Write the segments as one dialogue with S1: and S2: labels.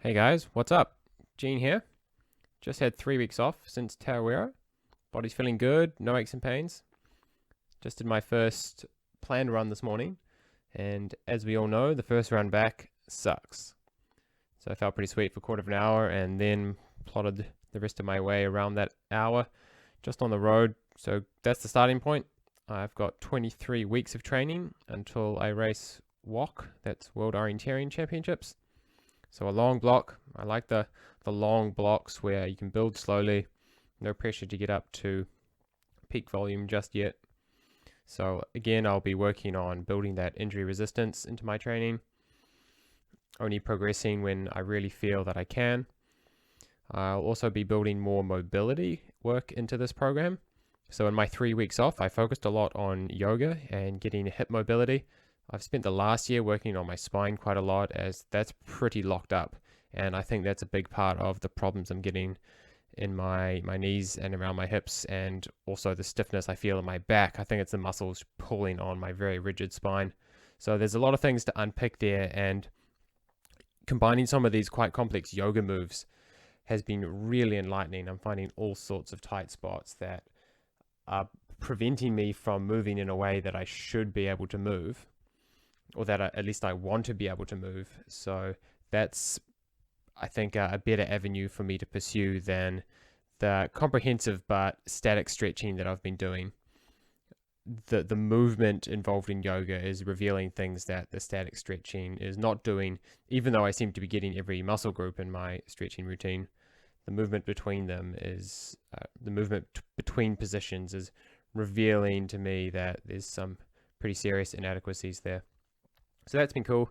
S1: Hey guys, what's up? Gene here. Just had 3 weeks off since Tarawera. Body's feeling good, no aches and pains. Just did my first planned run this morning, and as we all know, the first run back sucks. So I felt pretty sweet for a quarter of an hour and then plotted the rest of my way around that hour just on the road. So that's the starting point. I've got 23 weeks of training until I race WOC, that's World Orienteering Championships. So a long block. I like the long blocks where you can build slowly, no pressure to get up to peak volume just yet. So again, I'll be working on building that injury resistance into my training, only progressing when I really feel that I can. I'll also be building more mobility work into this program. So in my 3 weeks off, I focused a lot on yoga and getting hip mobility. I've spent the last year working on my spine quite a lot, as that's pretty locked up, and I think that's a big part of the problems I'm getting in my knees and around my hips, and also the stiffness I feel in my back. I think it's the muscles pulling on my very rigid spine. So there's a lot of things to unpick there, and combining some of these quite complex yoga moves has been really enlightening. I'm finding all sorts of tight spots that are preventing me from moving in a way that I should be able to move, or that at least I want to be able to move. So that's, I think, a better avenue for me to pursue than the comprehensive but static stretching that I've been doing. The movement involved in yoga is revealing things that the static stretching is not doing, even though I seem to be getting every muscle group in my stretching routine. The movement between them is, the movement between positions is revealing to me that there's some pretty serious inadequacies there. So that's been cool.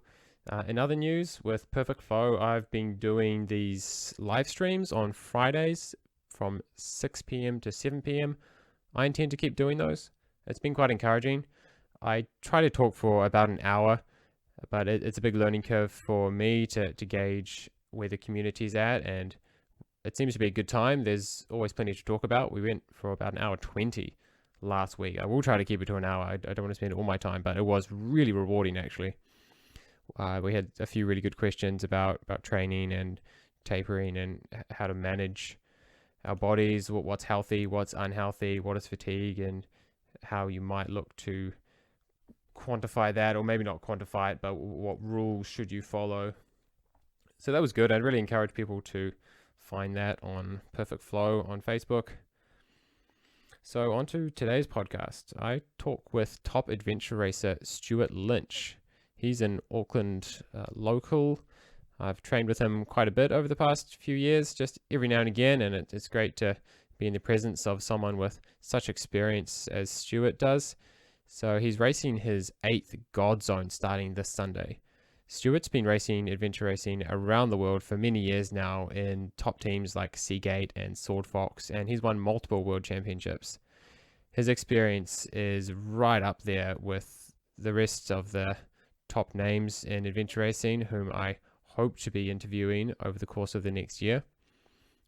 S1: In other news, with Perfect Flow, I've been doing these live streams on Fridays from 6 p.m. to 7 p.m. I intend to keep doing those. It's been quite encouraging. I try to talk for about an hour, but it's a big learning curve for me to gauge where the community's at, and it seems to be a good time. There's always plenty to talk about. We went for about an hour 20 last week. I will try to keep it to an hour. I don't want to spend all my time, but it was really rewarding, actually. We had a few really good questions about training and tapering and how to manage our bodies, what's healthy, what's unhealthy, what is fatigue, and how you might look to quantify that, or maybe not quantify it, but what rules should you follow. So that was good. I'd really encourage people to find that on Perfect Flow on Facebook. So on to today's podcast. I talk with top adventure racer Stuart Lynch. He's an Auckland local. I've trained with him quite a bit over the past few years, just every now and again, and it's great to be in the presence of someone with such experience as Stuart does. So he's racing his 8th Godzone starting this Sunday. Stuart's been racing adventure racing around the world for many years now in top teams like Seagate and Swordfox, and he's won multiple world championships. His experience is right up there with the rest of the top names in adventure racing, whom I hope to be interviewing over the course of the next year.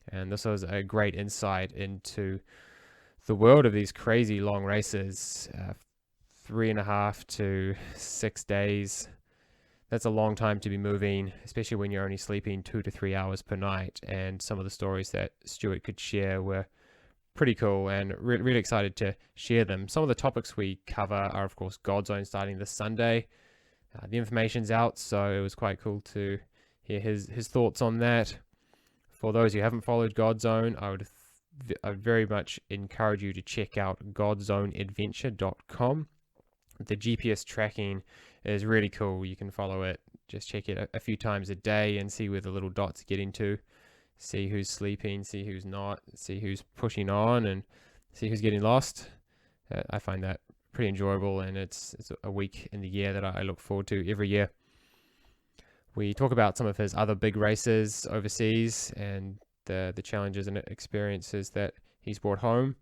S1: And this was a great insight into the world of these crazy long races, 3.5 to 6 days. That's a long time to be moving, especially when you're only sleeping 2 to 3 hours per night. And some of the stories that Stuart could share were pretty cool, and really excited to share them. Some of the topics we cover are, of course, Godzone starting this Sunday. The information's out, so it was quite cool to hear his thoughts on that. For those who haven't followed Godzone, I would very much encourage you to check out godzoneadventure.com. The GPS tracking is really cool. You can follow it, just check it a few times a day and see where the little dots get into. See who's sleeping, see who's not, see who's pushing on, and see who's getting lost. I find that pretty enjoyable, and it's a week in the year that I look forward to every year. We talk about some of his other big races overseas and the challenges and experiences that he's brought home.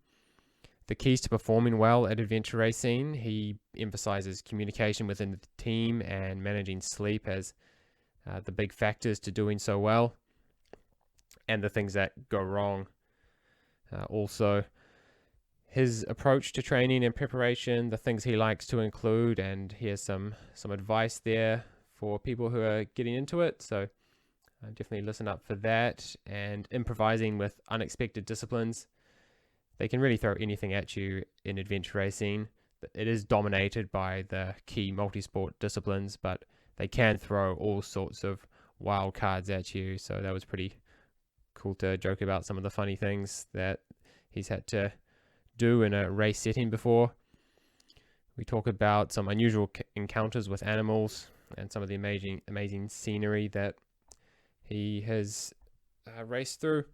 S1: The keys to performing well at adventure racing, he emphasizes communication within the team and managing sleep as the big factors to doing so well, and the things that go wrong. Also, his approach to training and preparation, the things he likes to include, and here's some advice there for people who are getting into it. So Definitely listen up for that. And improvising with unexpected disciplines. They can really throw anything at you in adventure racing. It is dominated by the key multi-sport disciplines, but they can throw all sorts of wild cards at you. So that was pretty cool to joke about some of the funny things that he's had to do in a race setting before. We talk about some unusual encounters with animals and some of the amazing scenery that he has raced through.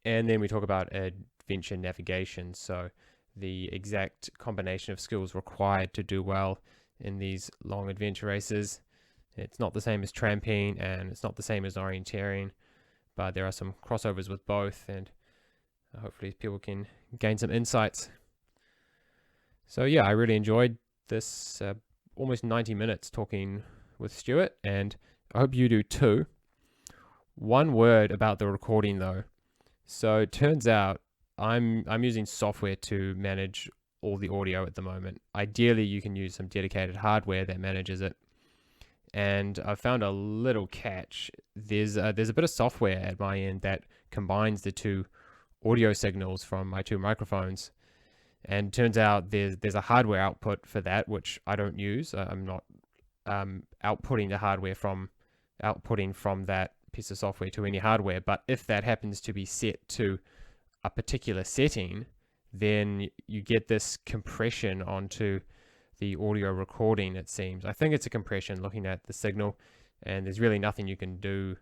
S1: And then we talk about adventure navigation, so the exact combination of skills required to do well in these long adventure races. It's not the same as tramping, and it's not the same as orienteering, but there are some crossovers with both, and hopefully people can gain some insights. So yeah, I really enjoyed this almost 90 minutes talking with Stuart, and I hope you do too. One word about the recording though. So it turns out I'm using software to manage all the audio at the moment. Ideally, you can use some dedicated hardware that manages it. And I found a little catch. There's a bit of software at my end that combines the two audio signals from my two microphones. And it turns out there's a hardware output for that, which I don't use. I'm not outputting from that piece of software to any hardware. But if that happens to be set to a particular setting, then you get this compression onto the audio recording, it seems. I think it's a compression looking at the signal, and there's really nothing you can do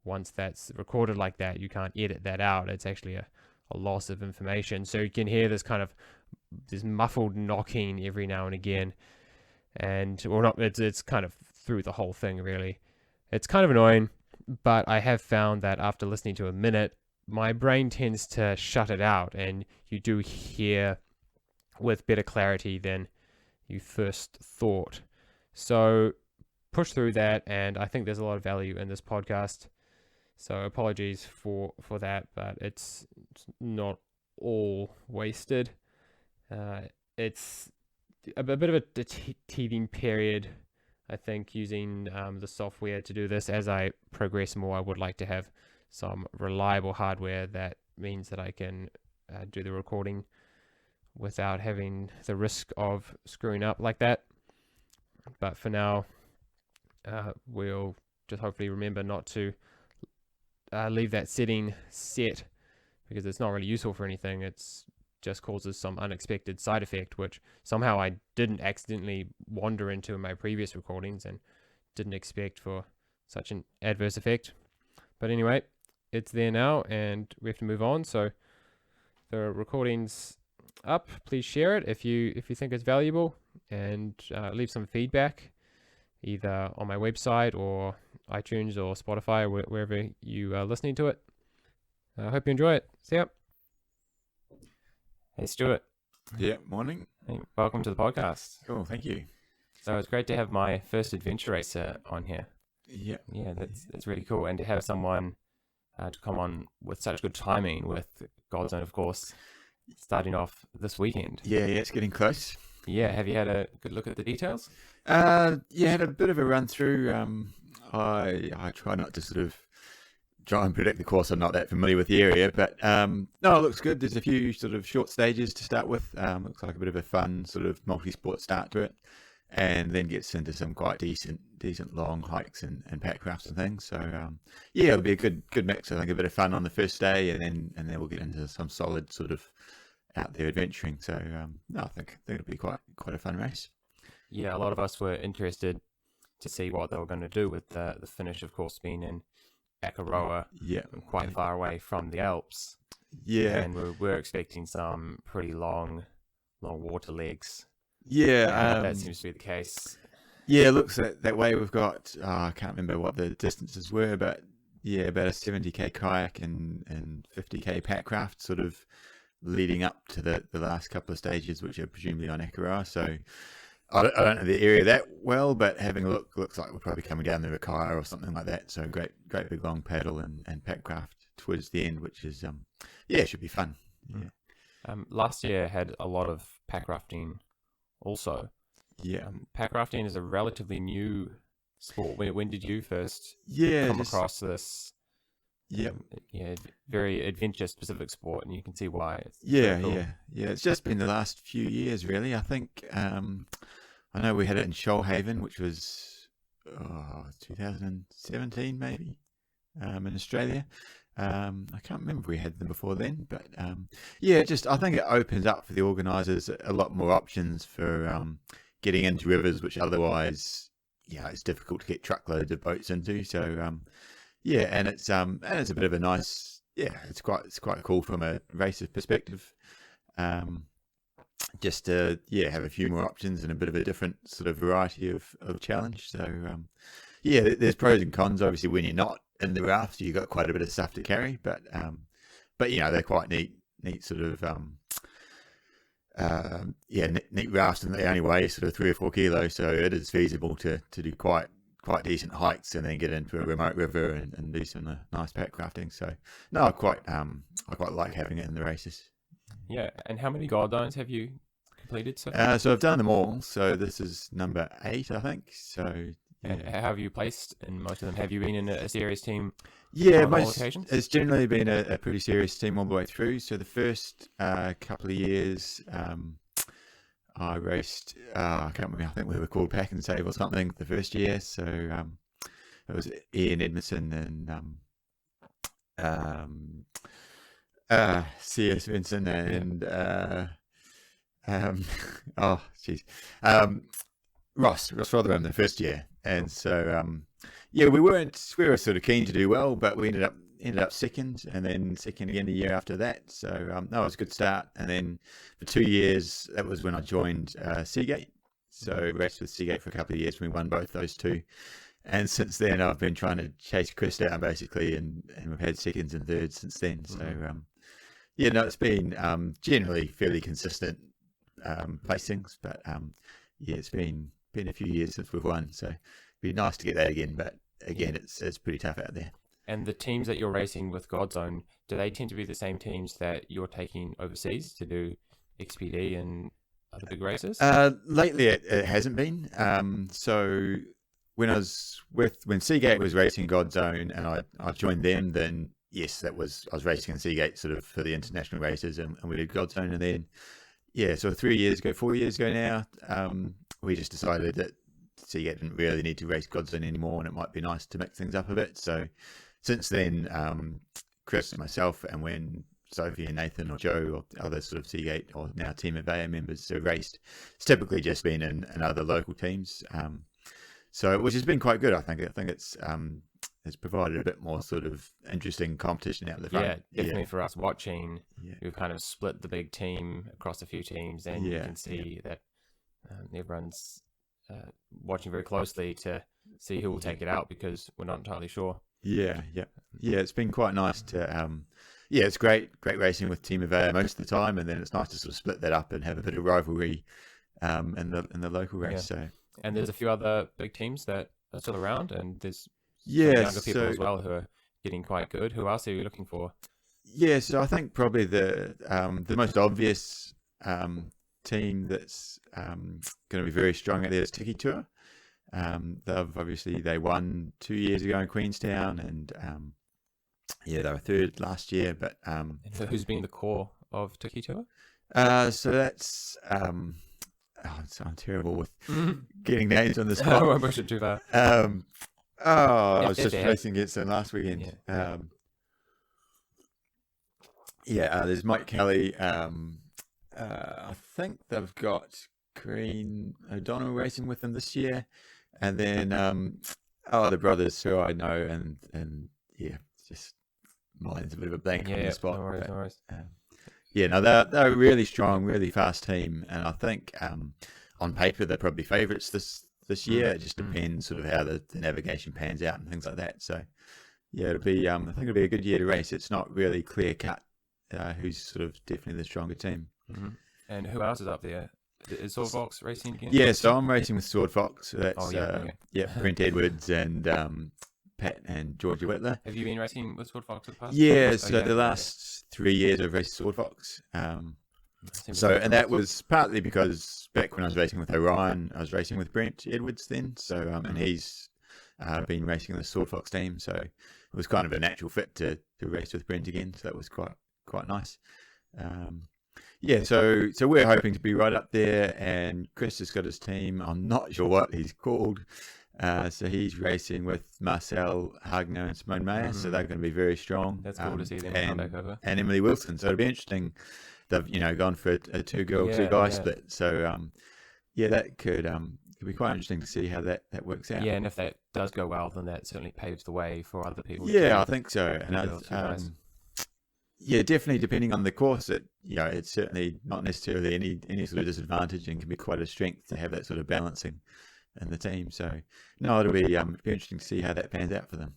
S1: once that's recorded like that. You can't edit that out. It's actually a loss of information. So you can hear this kind of this muffled knocking every now and again. And, well, not, it's kind of through the whole thing, really. It's kind of annoying, but I have found that after listening to a minute, my brain tends to shut it out, and you do hear with better clarity than you first thought. So push through that, and I think there's a lot of value in this podcast. So apologies for that, but it's not all wasted. It's a bit of a teething period, I think, using the software to do this. As I progress more, I would like to have some reliable hardware that means that I can do the recording without having the risk of screwing up like that. But for now, we'll just hopefully remember not to leave that setting set, because it's not really useful for anything. It's just causes some unexpected side effect, which somehow I didn't accidentally wander into in my previous recordings and didn't expect for such an adverse effect. But anyway, it's there now, and we have to move on. So the recording's up. Please share it if you think it's valuable, and leave some feedback either on my website or iTunes or Spotify or wherever you are listening to it. I hope you enjoy it. See ya. Hey, Stuart.
S2: Yeah, morning.
S1: Hey, welcome to the podcast.
S2: Cool, thank you.
S1: So it's great to have my first adventure racer on here.
S2: Yeah.
S1: Yeah, that's really cool. And to have someone to come on with such good timing with Godzone, of course, starting off this weekend.
S2: Yeah, it's getting close.
S1: Yeah, have you had a good look at the details?
S2: Yeah, had a bit of a run through. I try not to sort of try and predict the course. I'm not that familiar with the area, but no, it looks good. There's a few sort of short stages to start with. Looks like a bit of a fun sort of multi-sport start to it, and then gets into some quite decent long hikes and pack-crafts and things. So yeah, it'll be a good mix. I think a bit of fun on the first day, and then we'll get into some solid sort of out there adventuring. So no, I think it'll be quite a fun race.
S1: Yeah, a lot of us were interested to see what they were going to do with the finish, of course, being in Akaroa, quite far away from the Alps.
S2: Yeah,
S1: and we're expecting some pretty long water legs.
S2: Yeah,
S1: that seems to be the case.
S2: Yeah, it looks that way. We've got I can't remember what the distances were, but yeah, about a 70k kayak and 50k packcraft, sort of leading up to the last couple of stages, which are presumably on Akaroa. So I don't know the area that well, but having a look, looks like we're probably coming down the Rakaia or something like that. So great big long paddle and packcraft towards the end, which is it should be fun. Yeah.
S1: Last year had a lot of packrafting also.
S2: Yeah.
S1: Packrafting is a relatively new sport. When did you first
S2: Yeah,
S1: come across this?
S2: Yeah,
S1: Very adventure specific sport, and you can see why. It's
S2: yeah,
S1: so cool.
S2: yeah. It's just been the last few years, really. I think I know we had it in Shoalhaven, which was 2017, maybe, in Australia. I can't remember if we had them before then, but just I think it opens up for the organisers a lot more options for getting into rivers, which otherwise, it's difficult to get truckloads of boats into. So and it's a bit of a nice, it's quite cool from a racer perspective. Just to have a few more options and a bit of a different sort of variety of challenge. So there's pros and cons. Obviously, when you're not in the raft, you've got quite a bit of stuff to carry, but they're quite neat sort of neat rafts, and they only weigh sort of 3 or 4 kilos, so it is feasible to do quite decent hikes and then get into a remote river and do some nice pack rafting. So no, I quite like having it in the races.
S1: Yeah, and how many Godzones have you completed?
S2: So I've done them all. So this is number 8, I think. So
S1: and how have you placed in most of them? Have you been in a serious team?
S2: Yeah,
S1: on all occasions?
S2: It's generally been a pretty serious team all the way through. So the first couple of years, I raced. I can't remember. I think we were called Pack and Save or something the first year. So it was Ian Edmondson and C.S. Vincent and Ross Rotherham the first year. And so we were sort of keen to do well, but we ended up second, and then second again the year after that. So that was a good start. And then for 2 years, that was when I joined Seagate. So raced with Seagate for a couple of years. We won both those two. And since then, I've been trying to chase Chris down basically, and we've had seconds and thirds since then. So it's been generally fairly consistent placings, but it's been a few years since we've won. So it'd be nice to get that again, but again, it's pretty tough out there.
S1: And the teams that you're racing with Godzone, do they tend to be the same teams that you're taking overseas to do XPD and other big races?
S2: Lately, it hasn't been. So when Seagate was racing Godzone and I joined them, then yes, I was racing in Seagate sort of for the international races, and we did Godzone, and then so 4 years ago now, we just decided that Seagate didn't really need to race Godzone anymore, and it might be nice to mix things up a bit. So since then, Chris and myself, and when Sophie and Nathan or Joe or other sort of Seagate or now Team Avaya members have raced, it's typically just been in other local teams. So which has been quite good. I think it's provided a bit more sort of interesting competition out the front.
S1: Yeah, definitely for us watching. We've kind of split the big team across a few teams, and you can see that everyone's watching very closely to see who will take it out, because we're not entirely sure. Yeah.
S2: It's been quite nice to it's great racing with Team Avaya most of the time, and then it's nice to sort of split that up and have a bit of rivalry in the local race. So
S1: and there's a few other big teams that are still around, and there's younger people as well who are getting quite good. Who else are you looking for?
S2: So I think probably the most obvious team that's going to be very strong out there is Tiki Tour. They won 2 years ago in Queenstown, and they were third last year. But
S1: and who's been the core of Tiki Tour?
S2: So that's I'm terrible with getting names on the spot.
S1: I won't push it too far.
S2: I was just racing against them last weekend. There's Mike Kelly. I think they've got Green O'Donnell racing with them this year, and then the brothers who I know, and just mine's a bit of a blank on the spot.
S1: No worries.
S2: They're a really strong, really fast team, and I think on paper they're probably favourites this year. It just depends sort of how the navigation pans out and things like that. So it'll be I think it'll be a good year to race. It's not really clear cut who's sort of definitely the stronger team.
S1: And who else is up there? Is Swordfox racing again?
S2: So I'm racing with Swordfox. So that's Brent Edwards and Pat and Georgia Whitler.
S1: Have you been racing with Swordfox in the past?
S2: So the last 3 years I've raced Swordfox. And that was partly because back when I was racing with Orion, I was racing with Brent Edwards then. So and he's been racing in the Swordfox team, so it was kind of a natural fit to race with Brent again. So that was quite nice. So we're hoping to be right up there, and Chris has got his team. I'm not sure what he's called. So he's racing with Marcel Hagner and Simone Mayer, so they're going to be very strong.
S1: That's cool to see them come back over.
S2: And Emily Wilson. So it'll be interesting. They've gone for a two-girl, two-guy split. So that could be quite interesting to see how that works out.
S1: Yeah, and if that does go well, then that certainly paves the way for other people.
S2: Yeah, I think so. And definitely depending on the course, it's certainly not necessarily any sort of disadvantage, and can be quite a strength to have that sort of balancing in the team. So no, it'll be interesting to see how that pans out for them.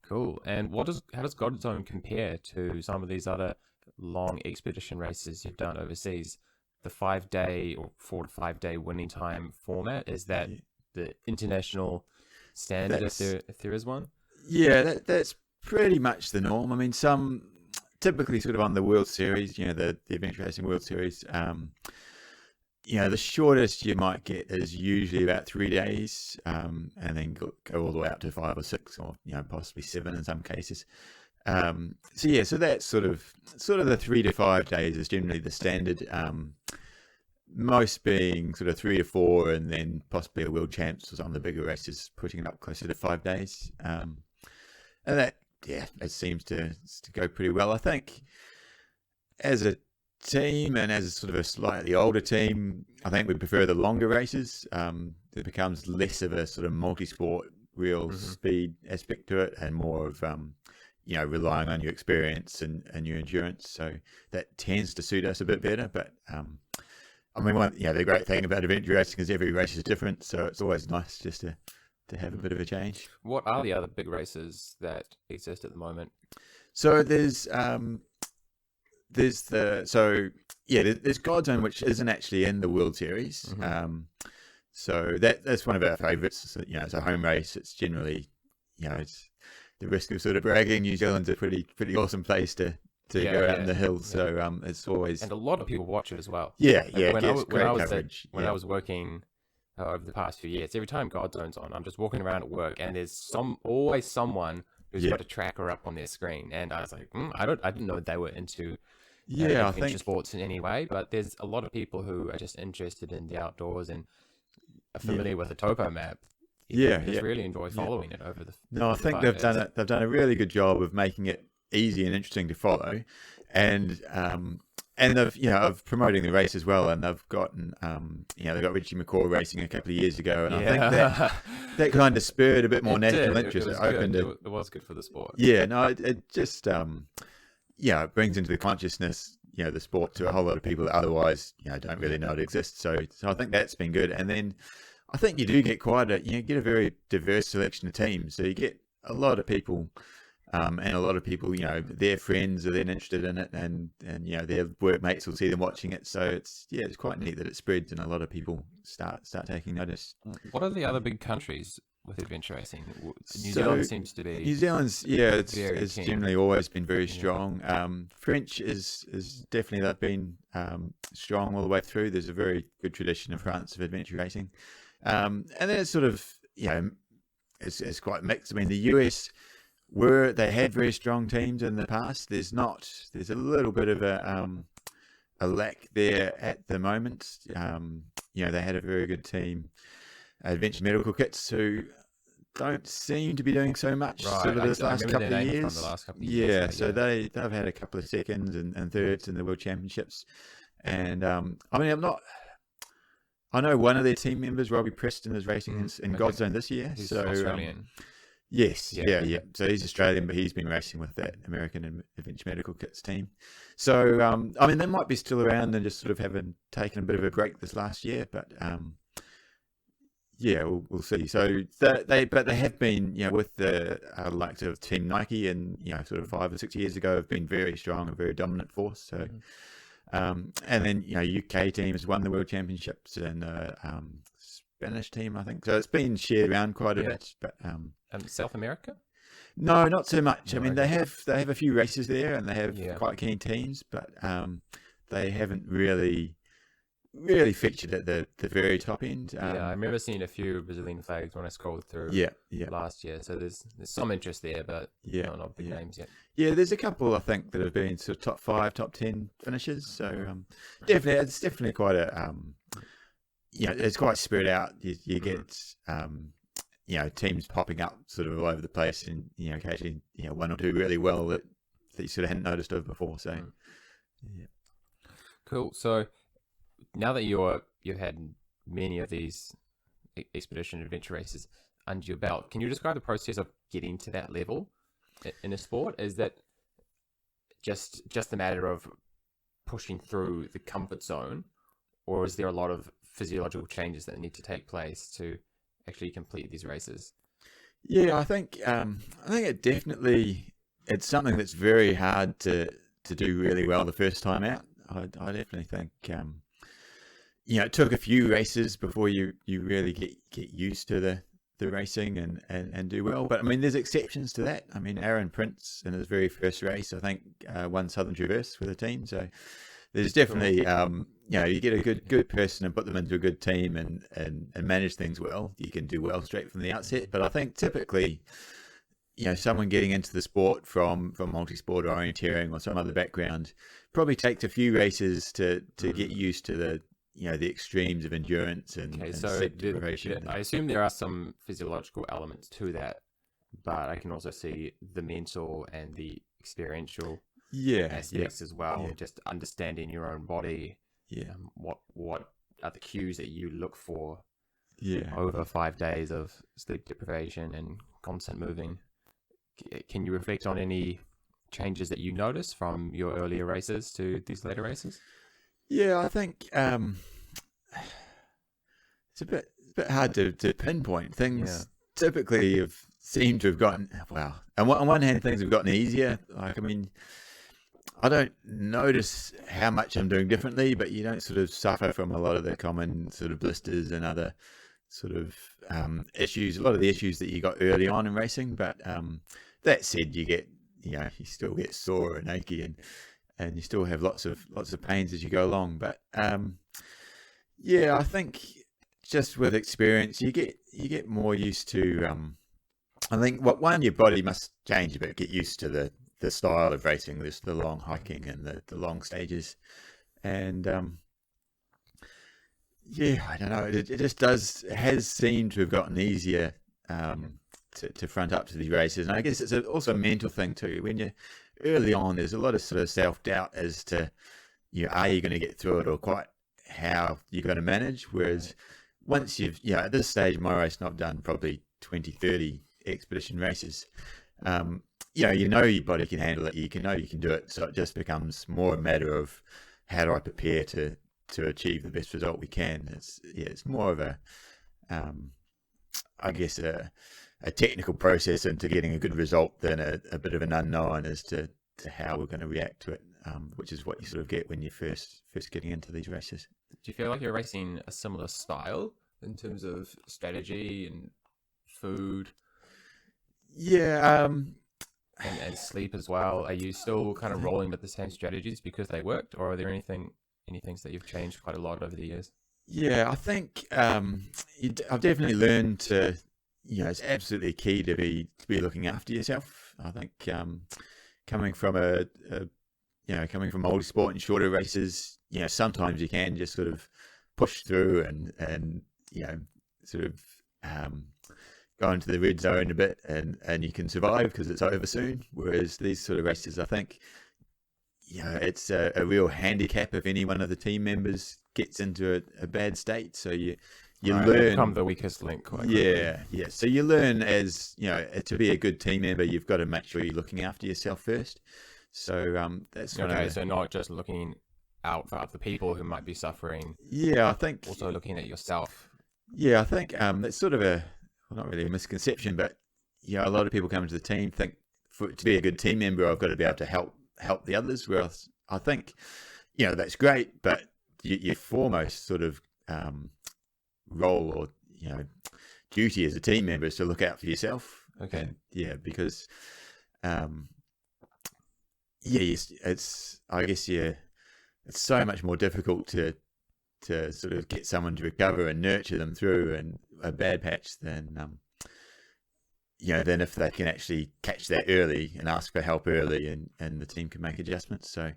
S1: Cool. And how does Godzone compare to some of these other long expedition races you've done overseas? The 5-day or 4 to 5 day winning time format, is that the international standard if there is one? Yeah,
S2: that's pretty much the norm. I mean, some typically sort of on the World Series, the Adventure Racing World Series, the shortest you might get is usually about 3 days, and then go all the way up to 5 or 6, or possibly 7 in some cases. So that's sort of the 3 to 5 days is generally the standard. Most being sort of 3 to 4, and then possibly a World Champs or some of the bigger races putting it up closer to 5 days. And that it seems to go pretty well. I think as a team, and as a sort of a slightly older team, I think we prefer the longer races. It becomes less of a sort of multi-sport, real speed aspect to it, and more of relying on your experience and your endurance. So that tends to suit us a bit better. But the great thing about adventure racing is every race is different, so it's always nice just to have a bit of a change.
S1: What are the other big races that exist at the moment?
S2: So there's Godzone, which isn't actually in the World Series. So that's one of our favourites. It's a home race. It's generally, it's the risk of sort of bragging. New Zealand's a pretty awesome place to go out in the hills. So it's always,
S1: and a lot of people watch it as well.
S2: When
S1: I was working over the past few years, every time Godzone's on, I'm just walking around at work, and there's always someone who's got a tracker up on their screen, and I was like, I didn't know they were into adventure sports in any way, but there's a lot of people who are just interested in the outdoors and are familiar with the topo map. Really enjoy following it over the.
S2: No, I think they've done a really good job of making it easy and interesting to follow, and of promoting the race as well. And they've gotten they got Richie McCaw racing a couple of years ago, and I think that kind of spurred a bit more national interest.
S1: It was good for the sport.
S2: It just it brings into the consciousness the sport to a whole lot of people that otherwise don't really know it exists. So I think that's been good. And then I think you do get get a very diverse selection of teams. So you get a lot of people. And a lot of people, their friends are then interested in it, and their workmates will see them watching it. So it's quite neat that it spreads, and a lot of people start taking notice.
S1: What are the other big countries with adventure racing? New Zealand seems to be.
S2: New Zealand's it's generally always been very strong. French is definitely they've been strong all the way through. There's a very good tradition in France of adventure racing, and then it's sort of it's quite mixed. I mean, the US. They had very strong teams in the past. There's a little bit of a lack there at the moment. They had a very good team, Adventure Medical Kits, who don't seem to be doing so much this last couple of years. So they've had a couple of seconds and thirds in the World Championships. And I know one of their team members, Robbie Preston, is racing in Godzone this year.
S1: He's Australian.
S2: Yes, yeah. So he's Australian, but he's been racing with that American Adventure Medical Kits team. So, they might be still around and just sort of taken a bit of a break this last year, but we'll see. So they have been, with the likes of Team Nike and sort of 5 or 6 years ago, have been very strong, a very dominant force. So, and then UK team has won the World Championships, and Spanish team, I think. So it's been shared around quite a bit, but.
S1: South America?
S2: No, not so much. I mean, they have a few races there, and they have quite keen teams, but they haven't really really featured at the very top end.
S1: Yeah, I remember seeing a few Brazilian flags when I scrolled through
S2: Yeah,
S1: last year. So there's some interest there, but
S2: yeah,
S1: not big names yet.
S2: yeah. There's a couple I think that have been sort of top 5, top 10 finishes. So definitely, it's definitely quite a it's quite spread out. You get teams popping up sort of all over the place, and occasionally one or two really well that you sort of hadn't noticed of before. So yeah.
S1: Cool. So now that you've had many of these expedition adventure races under your belt, can you describe the process of getting to that level in a sport? Is that just a matter of pushing through the comfort zone, or is there a lot of physiological changes that need to take place to actually complete these races?
S2: Yeah, I think it definitely, it's something that's very hard to do really well the first time out. I definitely think it took a few races before you really get used to the racing and do well. But I mean, there's exceptions to that. I mean, Aaron Prince in his very first race, I think, won Southern Traverse with a team. So there's definitely you get a good person and put them into a good team and manage things well, you can do well straight from the outset. But I think typically, someone getting into the sport from multi-sport or orienteering or some other background probably takes a few races to get used to the extremes of endurance and sleep deprivation.
S1: I assume there are some physiological elements to that, but I can also see the mental and the experiential aspects as well.
S2: Yeah.
S1: Just understanding your own body.
S2: Yeah.
S1: What are the cues that you look for?
S2: Yeah.
S1: Over 5 days of sleep deprivation and constant moving. Can you reflect on any changes that you notice from your earlier races to these later races?
S2: Yeah, I think it's a bit hard to pinpoint. Things typically have seemed to have gotten, on one hand, things have gotten easier. Like, I mean, I don't notice how much I'm doing differently, but you don't sort of suffer from a lot of the common sort of blisters and other sort of issues, a lot of the issues that you got early on in racing. But that said, you get, you still get sore and achy and you still have lots of pains as you go along. But I think just with experience, you get more used to. I think your body must change a bit, get used to the style of racing, the long hiking and the long stages, and I don't know. It just has seemed to have gotten easier to front up to these races, and I guess it's also a mental thing too. When you're early on, there's a lot of sort of self-doubt as to, are you going to get through it or quite how you're going to manage. Whereas once you've, at this stage of my race, I've done probably 20, 30 expedition races. You know your body can handle it. You can do it. So it just becomes more a matter of how do I prepare to achieve the best result we can. It's more of a, I guess a technical process into getting a good result than a bit of an unknown as to how we're going to react to it, which is what you sort of get when you're first getting into these races.
S1: Do you feel like you're racing a similar style in terms of strategy and food?
S2: Yeah.
S1: And sleep as well. Are you still kind of rolling with the same strategies because they worked, or are there any things that you've changed quite a lot over the years?
S2: Yeah, I think I've definitely learned to, it's absolutely key to be looking after yourself. I think coming from coming from multi-sport and shorter races, sometimes you can just sort of push through and sort of go into the red zone a bit and you can survive because it's over soon. Whereas these sort of races, I think, it's a real handicap if any one of the team members gets into a bad state. So you learn,
S1: become the weakest link.
S2: Yeah. So you learn as to be a good team member, you've got to make sure you're looking after yourself first. So that's
S1: so not just looking out for other people who might be suffering.
S2: Yeah, I think
S1: also looking at yourself.
S2: Yeah, I think that's sort of not really a misconception, but a lot of people come into the team think to be a good team member, I've got to be able to help the others. Whereas I think that's great, but your foremost sort of role or duty as a team member is to look out for yourself.
S1: Okay.
S2: And, because it's I guess it's so much more difficult to to sort of get someone to recover and nurture them through and a bad patch than than if they can actually catch that early and ask for help early, and the team can make adjustments. So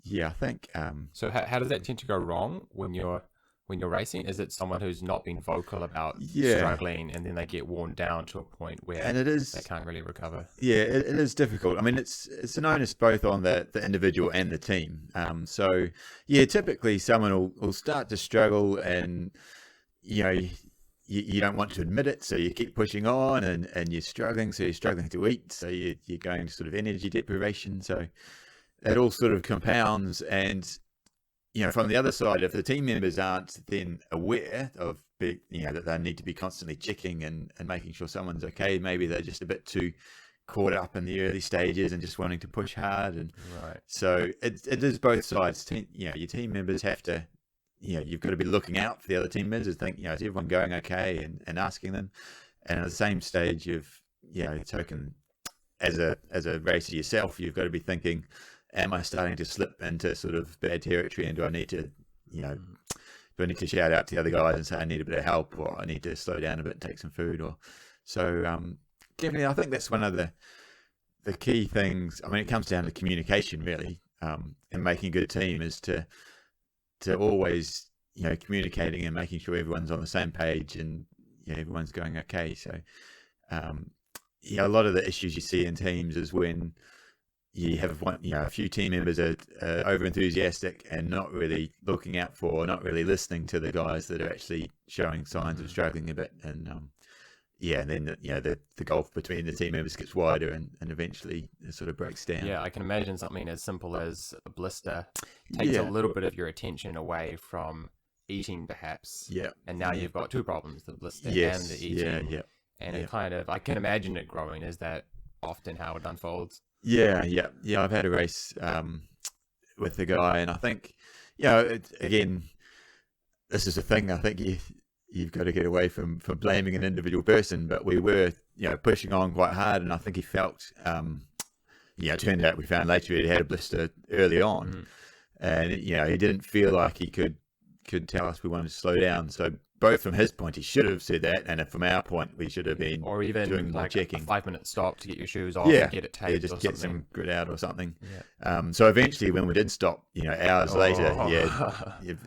S2: yeah, I think.
S1: So how does that tend to go wrong when you're racing? Is it someone who's not been vocal about struggling, and then they get worn down to a point where they can't really recover?
S2: Yeah, it is difficult. I mean, it's an onus both on the individual and the team. So yeah, typically someone will start to struggle, and you don't want to admit it, so you keep pushing on, and you're struggling, so you're struggling to eat, so you're going to sort of energy deprivation. So it all sort of compounds, and from the other side, if the team members aren't then aware of that they need to be constantly checking and making sure someone's okay, maybe they're just a bit too caught up in the early stages and just wanting to push hard. And so it is both sides. Your team members have to, you've got to be looking out for the other team members, think, is everyone going okay, and asking them. And at the same stage, you've, token as a racer yourself, you've got to be thinking, am I starting to slip into sort of bad territory, and do I need to shout out to the other guys and say I need a bit of help, or I need to slow down a bit and take some food? Or so definitely, I think that's one of the key things. I mean, it comes down to communication really, and making a good team is to always communicating and making sure everyone's on the same page, and everyone's going okay. So a lot of the issues you see in teams is when you have a few team members are over enthusiastic and not really looking out for, not really listening to the guys that are actually showing signs of struggling a bit, and and then the gulf between the team members gets wider, and eventually it sort of breaks down.
S1: Yeah, I can imagine something as simple as a blister takes a little bit of your attention away from eating, perhaps.
S2: Yeah,
S1: and now you've got two problems: the blister and the eating. And it kind of, I can imagine it growing. Is that often how it unfolds?
S2: Yeah. I've had a race with the guy, and I think, again, this is a thing. I think you've got to get away from blaming an individual person, but we were, pushing on quite hard, and I think he felt, it turned out we found later he had a blister early on, and he didn't feel like he could tell us we wanted to slow down. So both from his point, he should have said that, and from our point, we should have been
S1: or even
S2: doing more
S1: like
S2: checking.
S1: A 5-minute stop to get your shoes off, and get it taped,
S2: just
S1: or
S2: get
S1: something.
S2: some grit out or something. So eventually, when we did stop, hours later,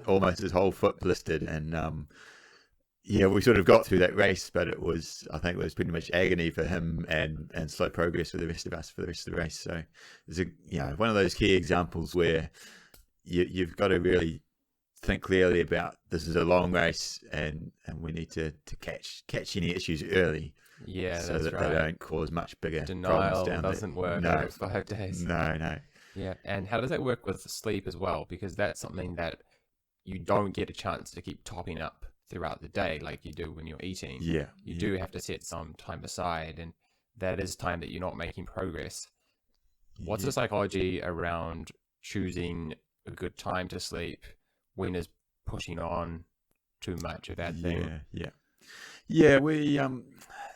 S2: almost his whole foot blistered, and we sort of got through that race, but I think it was pretty much agony for him and slow progress for the rest of us for the rest of the race. So there's one of those key examples where you've got to really think clearly about, this is a long race, and we need to catch any issues early, so that they don't cause much bigger problems down
S1: doesn't
S2: there.
S1: work.
S2: No,
S1: It's 5 days.
S2: No.
S1: Yeah, and how does that work with sleep as well? Because that's something that you don't get a chance to keep topping up throughout the day like you do when you're eating. You do have to set some time aside, and that is time that you're not making progress. What's the psychology around choosing a good time to sleep? When is pushing on too much a bad thing?
S2: We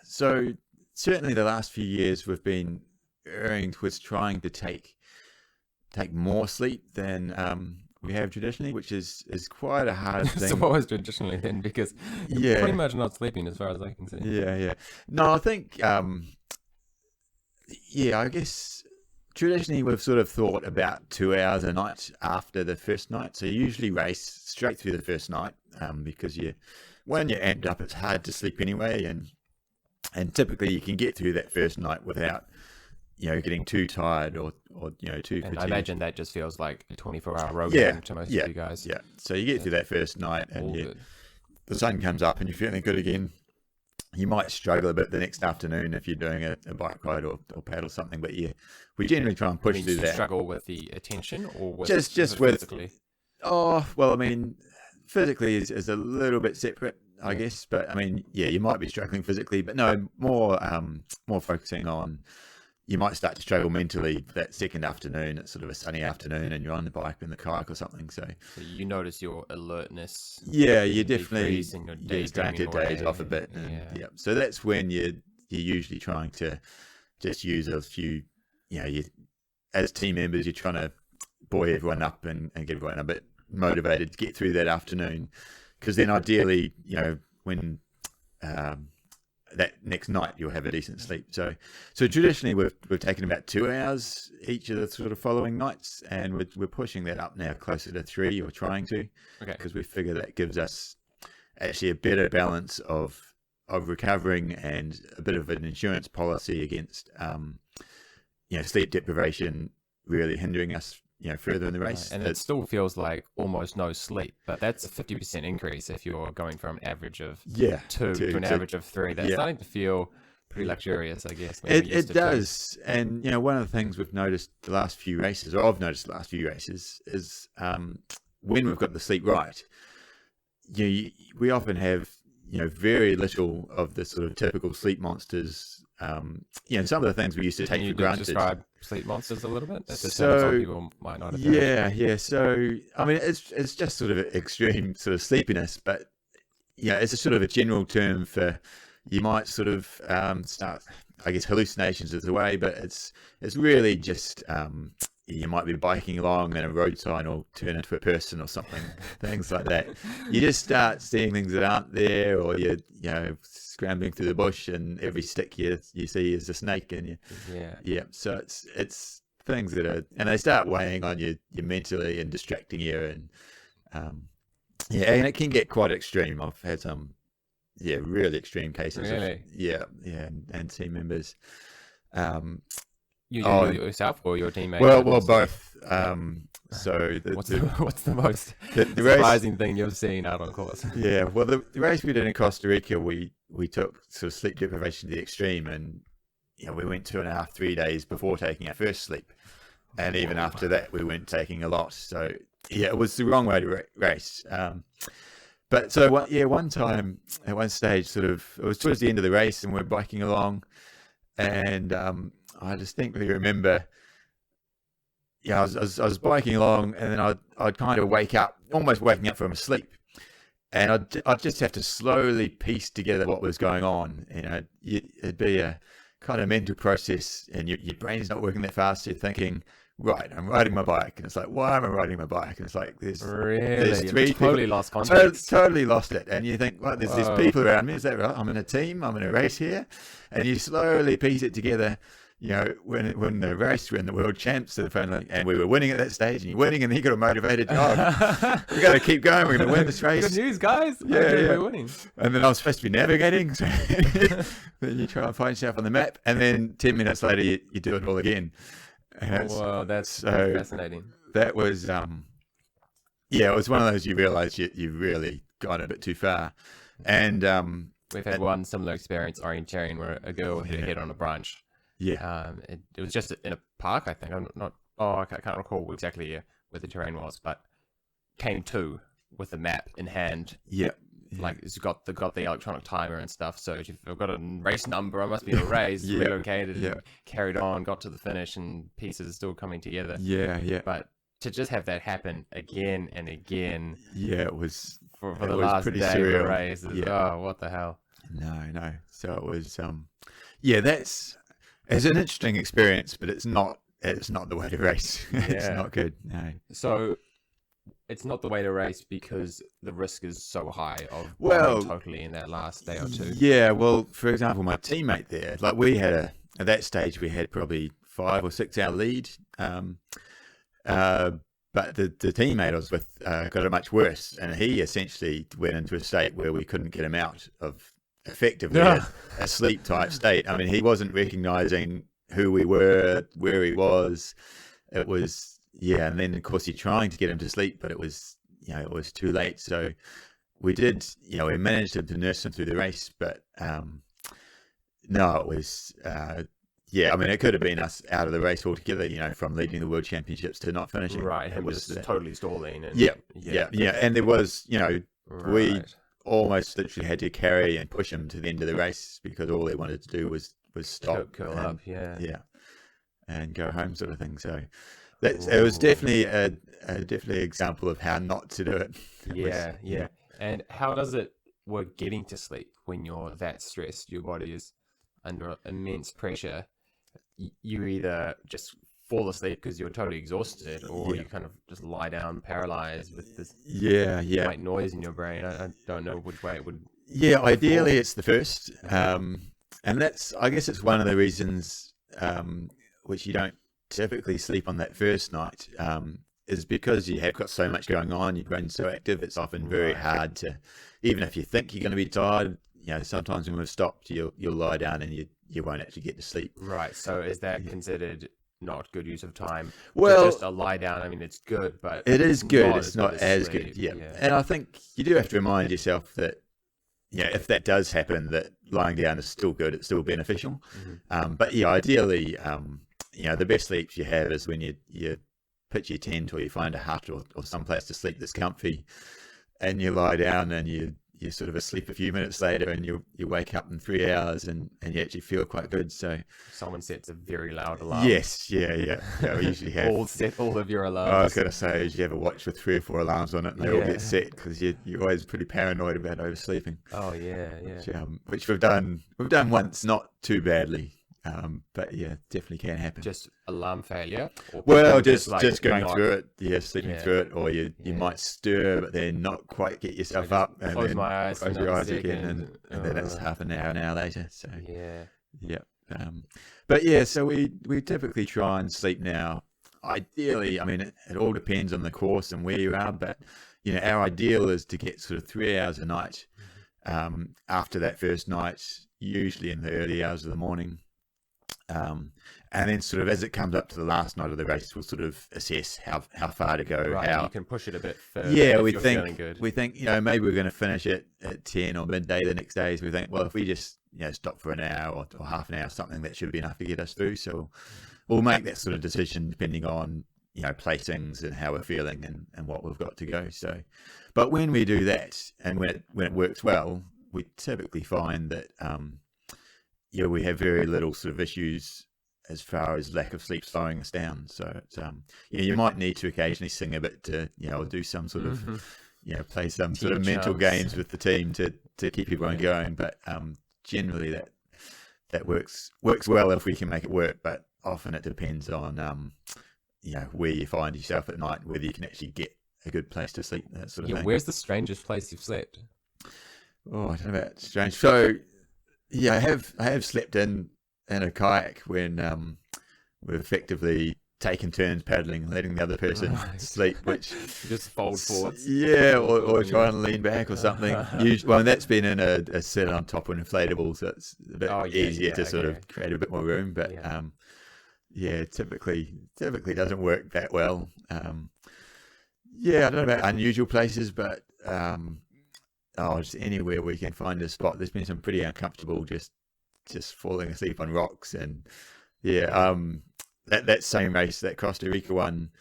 S2: so certainly the last few years we've been erring towards trying to take more sleep than we have traditionally, which is quite a hard thing.
S1: So what was traditionally then? Because you're pretty much not sleeping as far as I can see.
S2: No, I think I guess traditionally we've sort of thought about 2 hours a night after the first night. So you usually race straight through the first night, because when you're amped up, it's hard to sleep anyway, and typically you can get through that first night without getting too tired or too fatigued.
S1: I imagine that just feels like a 24-hour road game to most of you guys.
S2: So you get through that first night, and the sun comes up and you're feeling good again. You might struggle a bit the next afternoon if you're doing a bike ride or paddle something, but we generally try and push through that.
S1: Struggle with the attention, or with
S2: just with physically? Physically is a little bit separate, I guess. But I mean, you might be struggling physically, but no, more focusing on. You might start to struggle mentally that second afternoon. It's sort of a sunny afternoon, and you're on the bike in the kayak or something. So
S1: you notice your alertness.
S2: You definitely
S1: starting
S2: to days off a bit. And, So that's when you're usually trying to just use a few. As team members, you're trying to buoy everyone up and get everyone a bit motivated to get through that afternoon, because then ideally, when that next night you'll have a decent sleep. So traditionally we've taken about 2 hours each of the sort of following nights, and we're pushing that up now closer to 3, or trying to, because we figure that gives us actually a better balance of recovering and a bit of an insurance policy against sleep deprivation really hindering us further in the race.
S1: And it still feels like almost no sleep, but that's a 50% increase if you're going from an average of 2 to an average of 3. That's starting to feel pretty luxurious, I guess.
S2: It does. And one of the things we've noticed the last few races, or I've noticed the last few races, is when we've got the sleep right, we often have very little of the sort of typical sleep monsters. Some of the things we used to take for granted.
S1: Describe sleep monsters a little bit?
S2: So
S1: some people might not have
S2: heard. So I mean, it's just sort of extreme sort of sleepiness, but it's a sort of a general term for, you might sort of start, I guess, hallucinations is the way, but it's really just you might be biking along and a road sign will turn into a person or something, things like that. You just start seeing things that aren't there, or you're scrambling through the bush and every stick you see is a snake, and so it's things that are, and they start weighing on you mentally and distracting you, and and it can get quite extreme. I've had some really extreme cases and team members
S1: you yourself or your teammate?
S2: Well, both. So
S1: what's the most
S2: the
S1: surprising thing you've seen out on course?
S2: Well, the race we did in Costa Rica, we took sort of sleep deprivation to the extreme, and we went 2.5, 3 days before taking our first sleep, and even after that we weren't taking a lot. So it was the wrong way to race. But so one time at one stage, sort of, it was towards the end of the race, and we're biking along, and I distinctly remember, I was biking along, and then I'd kind of almost waking up from a sleep, and I'd just have to slowly piece together what was going on. It'd be a kind of mental process, and your brain's not working that fast. You're thinking, right, I'm riding my bike, and it's like, why am I riding my bike? And it's like, there's 3
S1: totally lost context.
S2: Totally lost it. And you think, well, there's people around me. Is that right? I'm in a team. I'm in a race here, and you slowly piece it together. When the race, when the world champs, and we were winning at that stage, and you're winning, and then you got motivated. We got to keep going. We're going to win this race.
S1: Good news, guys.
S2: We're
S1: winning.
S2: And then I was supposed to be navigating. So then you try and find yourself on the map, and then 10 minutes later, you do it all again.
S1: Wow, that's so fascinating.
S2: That was, it was one of those you realise you really gone a bit too far. And
S1: we've had one similar experience orienteering where a girl hit her head on a branch. It was just in a park, I think. I can't recall exactly where the terrain was, but came to with the map in hand. Like it's got the electronic timer and stuff. So if I've got a race number, I must be in a race. Relocated, and carried on, got to the finish, and pieces still coming together. But to just have that happen again and again.
S2: It was
S1: for the last day surreal. Of the race. Oh, what the hell?
S2: No. So it was. It's an interesting experience, but it's not the way to race. It's not good. No.
S1: So it's not the way to race because the risk is so high of totally in that last day or two.
S2: Yeah. Well, for example, my teammate there, like we had at that stage we had probably 5 or 6 hour lead. But the teammate I was with got it much worse, and he essentially went into a state where we couldn't get him out of effectively a sleep type state. I mean, he wasn't recognizing who we were, where he was. It was and then of course you're trying to get him to sleep, but it was too late. So we did, we managed to nurse him through the race, but no, it was I mean, it could have been us out of the race altogether, from leading the world championships to not finishing.
S1: Right, it was totally stalling. And,
S2: and there was, we almost literally had to carry and push him to the end of the race because all they wanted to do was stop,
S1: curl up,
S2: and go home, sort of thing. So it was definitely definitely an example of how not to do it.
S1: And how does it work getting to sleep when you're that stressed? Your body is under immense pressure. You either just fall asleep because you're totally exhausted, or you kind of just lie down paralyzed with this white noise in your brain. I don't know which way it would.
S2: Yeah, ideally it's the first, and I guess it's one of the reasons which you don't typically sleep on that first night, is because you have got so much going on, your brain's so active, it's often very hard to, even if you think you're going to be tired, sometimes when we've stopped, you'll lie down and you won't actually get to sleep.
S1: Right, so is that considered not good use of time?
S2: Well,
S1: just a lie down, I mean, it's good, but
S2: it is good, it's not as good. Yeah, and I think you do have to remind yourself that if that does happen, that lying down is still good, it's still beneficial. But ideally, the best sleeps you have is when you pitch your tent, or you find a hut or some place to sleep that's comfy, and you lie down and you're sort of asleep a few minutes later, and you wake up in 3 hours and you actually feel quite good. So
S1: someone sets a very loud alarm.
S2: Yes, yeah. We usually have
S1: all of your alarms.
S2: I was going to say, you have a watch with 3 or 4 alarms on it, and they all get set because you're always pretty paranoid about oversleeping.
S1: Oh yeah.
S2: Which we've done once, not too badly. But definitely can happen.
S1: Just alarm failure?
S2: Well, just going through it, sleeping through it, or you might stir but then not quite get yourself up, and
S1: close
S2: then
S1: my eyes,
S2: close your eyes again, and then it's half an hour later. So so we typically try and sleep now. Ideally, I mean, it all depends on the course and where you are, but our ideal is to get sort of 3 hours a night after that first night, usually in the early hours of the morning. And then sort of as it comes up to the last night of the race, we'll sort of assess how far to go.
S1: Right, you can push it a bit further.
S2: Yeah, we think maybe we're going to finish it at 10 or midday the next day. So we think, well, if we just stop for an hour or half an hour, something that should be enough to get us through. So we'll make that sort of decision depending on placings and how we're feeling and what we've got to go. So, but when we do that, and when it works well, we typically find that we have very little sort of issues as far as lack of sleep slowing us down. So it's, you might need to occasionally sing a bit to, or do some sort of, play some sort of mental games with the team to keep everyone going. But generally that works well if we can make it work. But often it depends on, where you find yourself at night, whether you can actually get a good place to sleep, that sort of thing.
S1: Where's the strangest place you've slept?
S2: Oh, I don't know about strange. So, I have slept in a kayak when we've effectively taken turns paddling, letting the other person sleep, which
S1: just fold forward.
S2: Or try and lean back or something. Usually, and that's been in a set on top of an inflatable, so it's a bit easier to sort of create a bit more room. But typically doesn't work that well. I don't know about unusual places, but just anywhere we can find a spot. There's been some pretty uncomfortable just falling asleep on rocks, and that same race, that Costa Rica one,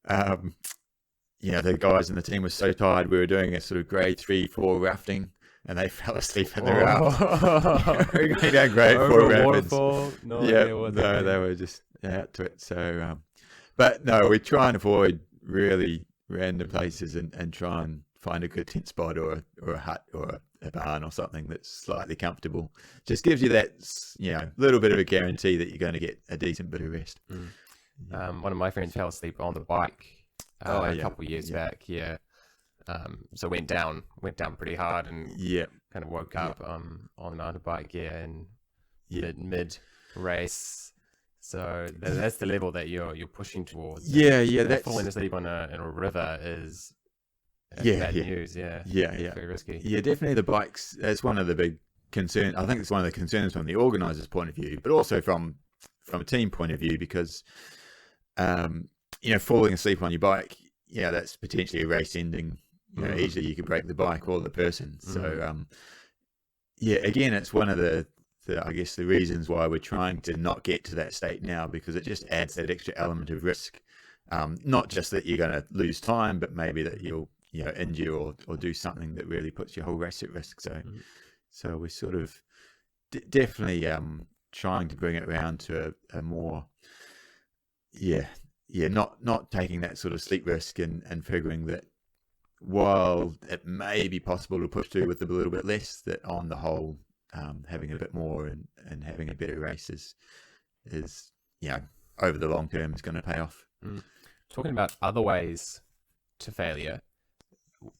S2: the guys in the team were so tired. We were doing a sort of grade 3-4 rafting, and they fell asleep in the raft. We were going down grade 4 rapids. They were just out to it. So, but no, we try and avoid really random places and try and find a good tent spot or a hut or a barn or something that's slightly comfortable. Just gives you that little bit of a guarantee that you're going to get a decent bit of rest.
S1: One of my friends fell asleep on the bike a couple of years back. So went down pretty hard and kind of woke up on the mountain bike and mid race. So that's the level that you're pushing towards.
S2: That's
S1: falling asleep in a river is bad news. Very risky.
S2: Definitely the bikes. That's one of the big concerns. I think it's one of the concerns from the organisers' point of view, but also from a team point of view, because falling asleep on your bike, that's potentially a race ending. Easily you could break the bike or the person. So again, it's one of the I guess the reasons why we're trying to not get to that state now, because it just adds that extra element of risk. Not just that you're going to lose time, but maybe that you'll injure or do something that really puts your whole race at risk. So we're sort of definitely trying to bring it around to a more not taking that sort of sleep risk and figuring that while it may be possible to push through with a little bit less, that on the whole having a bit more and having a better race is over the long term is going to pay off.
S1: Talking about other ways to failure,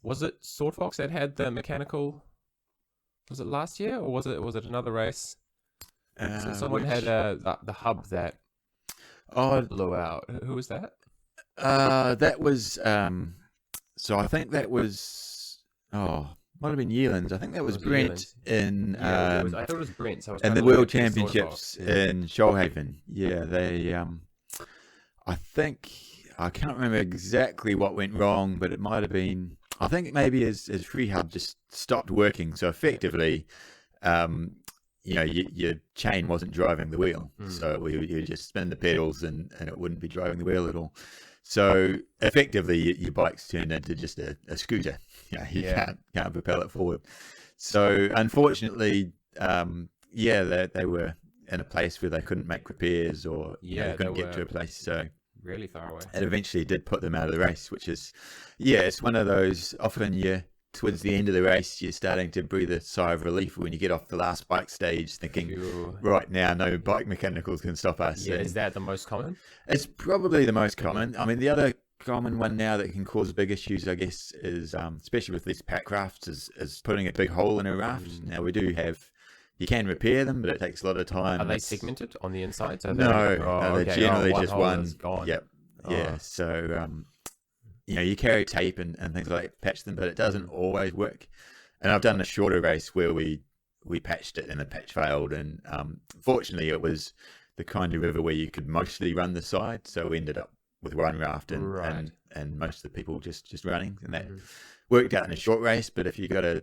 S1: was it Swordfox that had the mechanical? Was it last year, or was it another race? So someone had the hub that blew out. Who was that?
S2: That was so I think that was might have been Yealands. I think that was Brent in
S1: I thought it was Brent. So
S2: in the World Championships in Shoalhaven. Yeah, they I think I can't remember exactly what went wrong, but it might have been. I think maybe his free hub just stopped working. So effectively, your chain wasn't driving the wheel. So you just spin the pedals and it wouldn't be driving the wheel at all. So effectively, your bike's turned into just a scooter. You can't propel it forward. So unfortunately, they were in a place where they couldn't make repairs or they couldn't get to a place. So
S1: really far away.
S2: It eventually did put them out of the race, which is, it's one of those, often towards the end of the race, you're starting to breathe a sigh of relief when you get off the last bike stage, thinking, right now, no bike mechanicals can stop us.
S1: Yeah, is that the most common?
S2: It's probably the most common. I mean, the other common one now that can cause big issues, I guess, is, especially with these pack rafts, is putting a big hole in a raft. Now, we do have... You can repair them, but it takes a lot of time.
S1: Are they segmented on the inside? So
S2: they're generally just one.
S1: Gone.
S2: Yep. Yeah. So, you carry tape and things like that to patch them, but it doesn't always work. And I've done a shorter race where we patched it and the patch failed. And fortunately, it was the kind of river where you could mostly run the side. So we ended up with one raft and most of the people just running. And that worked out in a short race. But if you got a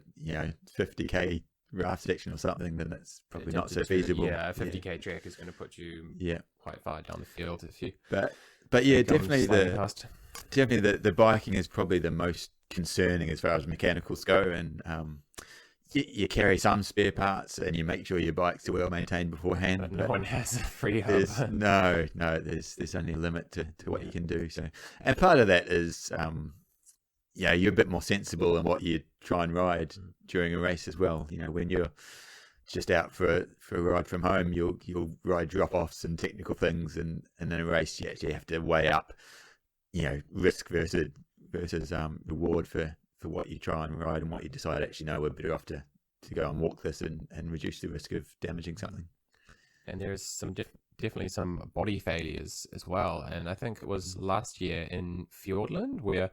S2: 50K raft section or something, then it's probably not so feasible.
S1: Yeah, a 50K track is going to put you quite far down the field if you.
S2: But yeah, definitely the biking is probably the most concerning as far as mechanicals go, and you carry some spare parts and you make sure your bikes are well maintained beforehand.
S1: But no one has a free hub.
S2: There's only a limit to what you can do. So, and part of that is you're a bit more sensible in what you try and ride during a race as well. When you're just out for a ride from home, you'll ride drop-offs and technical things, and in a race you actually have to weigh up, risk versus reward for what you try and ride and what you decide, actually, no, we're better off to go and walk this and reduce the risk of damaging something.
S1: And there's definitely some body failures as well. And I think it was last year in Fiordland where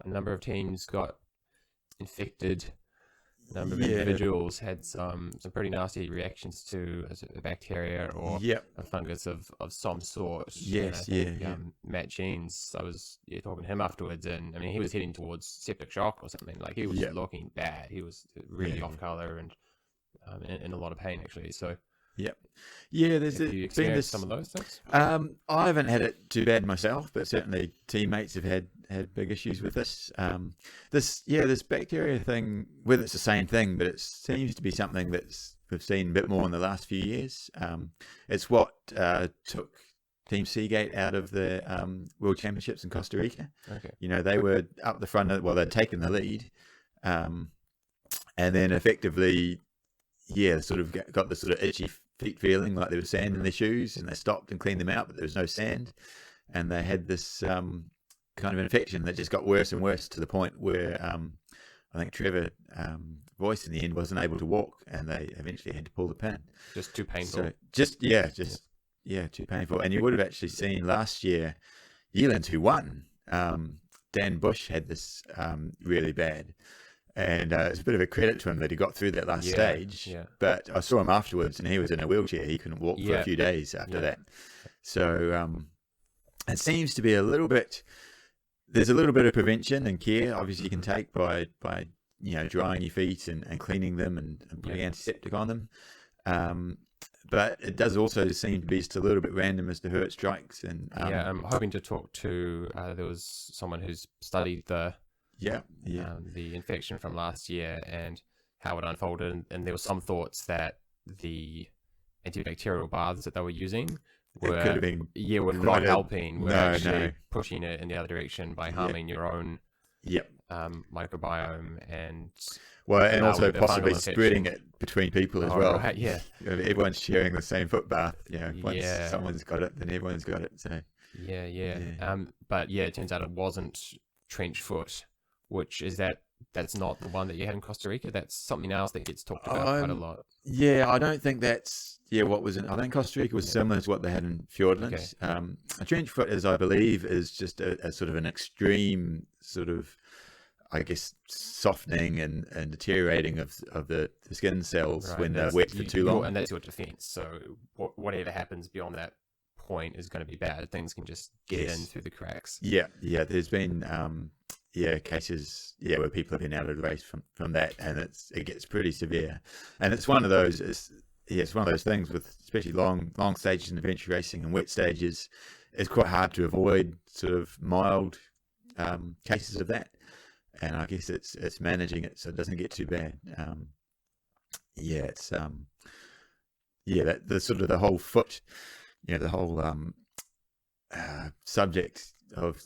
S1: a number of teams got infected. A number of individuals had some pretty nasty reactions to a bacteria or a fungus of some sort.
S2: Yes,
S1: Matt Jeans, I was talking to him afterwards, and I mean he was heading towards septic shock or something. Like he was looking bad. He was really off color and in a lot of pain actually. So.
S2: There's
S1: been some of those things.
S2: I haven't had it too bad myself, but certainly teammates have had big issues with this. This bacteria thing, whether it's the same thing, but it seems to be something we've seen a bit more in the last few years. It's what took Team Seagate out of the World Championships in Costa Rica.
S1: Okay.
S2: They were up the front. They'd taken the lead, and then effectively, sort of got this sort of itchy feet feeling like there was sand in their shoes, and they stopped and cleaned them out, but there was no sand, and they had this kind of infection that just got worse and worse to the point where I think Trevor Royce in the end wasn't able to walk, and they eventually had to pull the pin.
S1: Just too painful.
S2: So too painful. And you would have actually seen last year, Yealands, who won, Dan Bush had this really bad. And it's a bit of a credit to him that he got through that last stage. Yeah. But I saw him afterwards, and he was in a wheelchair. He couldn't walk for a few days after that. So it seems to be there's a little bit of prevention and care, obviously, you can take by drying your feet and cleaning them and putting antiseptic on them. But it does also seem to be just a little bit random as to who it strikes. And
S1: I'm hoping to talk to, there was someone who's studied the infection from last year and how it unfolded, and there were some thoughts that the antibacterial baths that they were using were not helping, were actually pushing it in the other direction by harming your own
S2: Yep.
S1: microbiome and
S2: And also
S1: the
S2: possibly
S1: fungal
S2: spreading
S1: infection.
S2: it between people as well.
S1: Right, yeah.
S2: Everyone's sharing the same foot bath. Once
S1: Yeah.
S2: someone's got it, then everyone's got it. So
S1: Yeah. But yeah, it turns out it wasn't trench foot, which is that's not the one that you had in Costa Rica. That's something else that gets talked about quite a lot.
S2: Yeah, I don't think that's what was in. I think Costa Rica was similar to what they had in Fjordland.
S1: Okay.
S2: A trench foot, as I believe, is just a sort of an extreme sort of, I guess, softening and deteriorating of the skin cells when they're wet for too long.
S1: And that's your defense. So whatever happens beyond that point is going to be bad. Things can just get in through the cracks.
S2: Yeah. There's been cases where people have been out of the race from that, and it gets pretty severe. And it's one of those it's one of those things with especially long stages in adventure racing and wet stages. It's quite hard to avoid sort of mild cases of that. And I guess it's managing it so it doesn't get too bad. That the sort of the whole foot, the whole subject of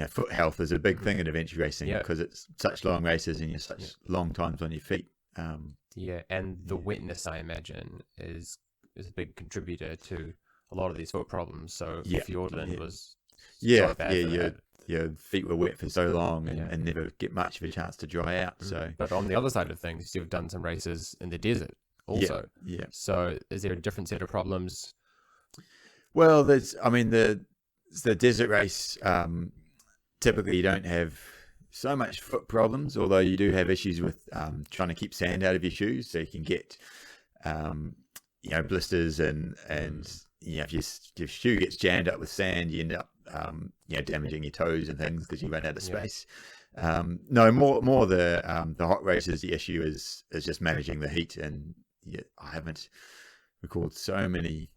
S2: foot health is a big thing in adventure racing because it's such long races and you're such long times on your feet.
S1: And the wetness, I imagine, is a big contributor to a lot of these foot problems. So Fjordland was so bad
S2: your feet were wet for so long and never get much of a chance to dry out. So,
S1: but on the other side of things, you've done some races in the desert also.
S2: Yeah.
S1: So, is there a different set of problems?
S2: Well, the desert race. Typically, you don't have so much foot problems, although you do have issues with trying to keep sand out of your shoes, so you can get blisters and if your shoe gets jammed up with sand, you end up damaging your toes and things because you run out of space. No, more the hot races. The issue is just managing the heat, and I haven't recorded so many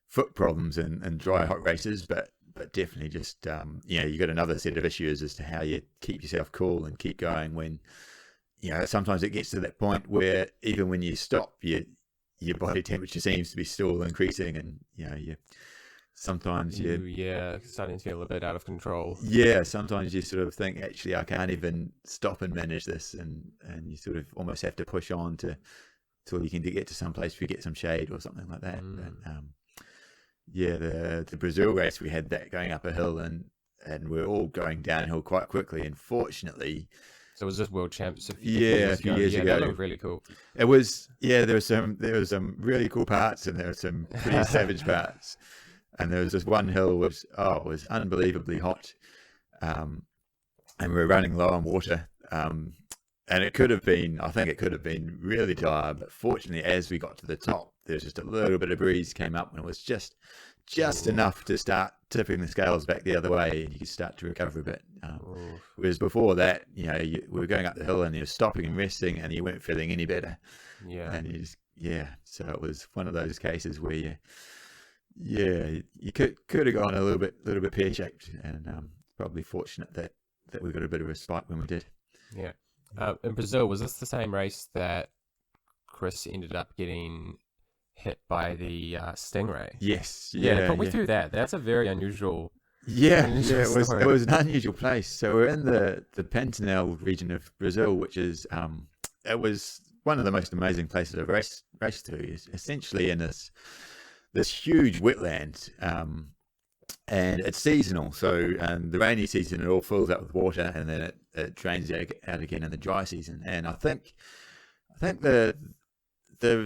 S2: foot problems in dry hot races, but definitely just you got another set of issues as to how you keep yourself cool and keep going when sometimes it gets to that point where even when you stop, your body temperature seems to be still increasing, and sometimes you're
S1: starting to feel a bit out of control.
S2: Sometimes you sort of think, actually, I can't even stop and manage this, and you sort of almost have to push on till you can get to some place where you get some shade or something like that. The Brazil race, we had that going up a hill, and we're all going downhill quite quickly, and fortunately.
S1: So was this World Champs a few
S2: years ago?
S1: That looked really cool.
S2: It was, there was some really cool parts, and there were some pretty savage parts. And there was this one hill which it was unbelievably hot, and we were running low on water. And it could have been really dire, but fortunately, as we got to the top, there was just a little bit of breeze came up, and it was just enough to start tipping the scales back the other way, and you could start to recover a bit. Whereas before that, we were going up the hill and you were stopping and resting, and you weren't feeling any better. And you just so it was one of those cases where you could have gone a little bit pear-shaped, and probably fortunate that we got a bit of respite when we did.
S1: In Brazil, was this the same race that Chris ended up getting hit by the stingray?
S2: Yes.
S1: Put me through that. That's a very unusual.
S2: It was an unusual place. So we're in the Pantenelle region of Brazil, which is it was one of the most amazing places I've raced to. Is essentially in this huge wetland, and it's seasonal. So the rainy season it all fills up with water, and then it drains out again in the dry season. And I think the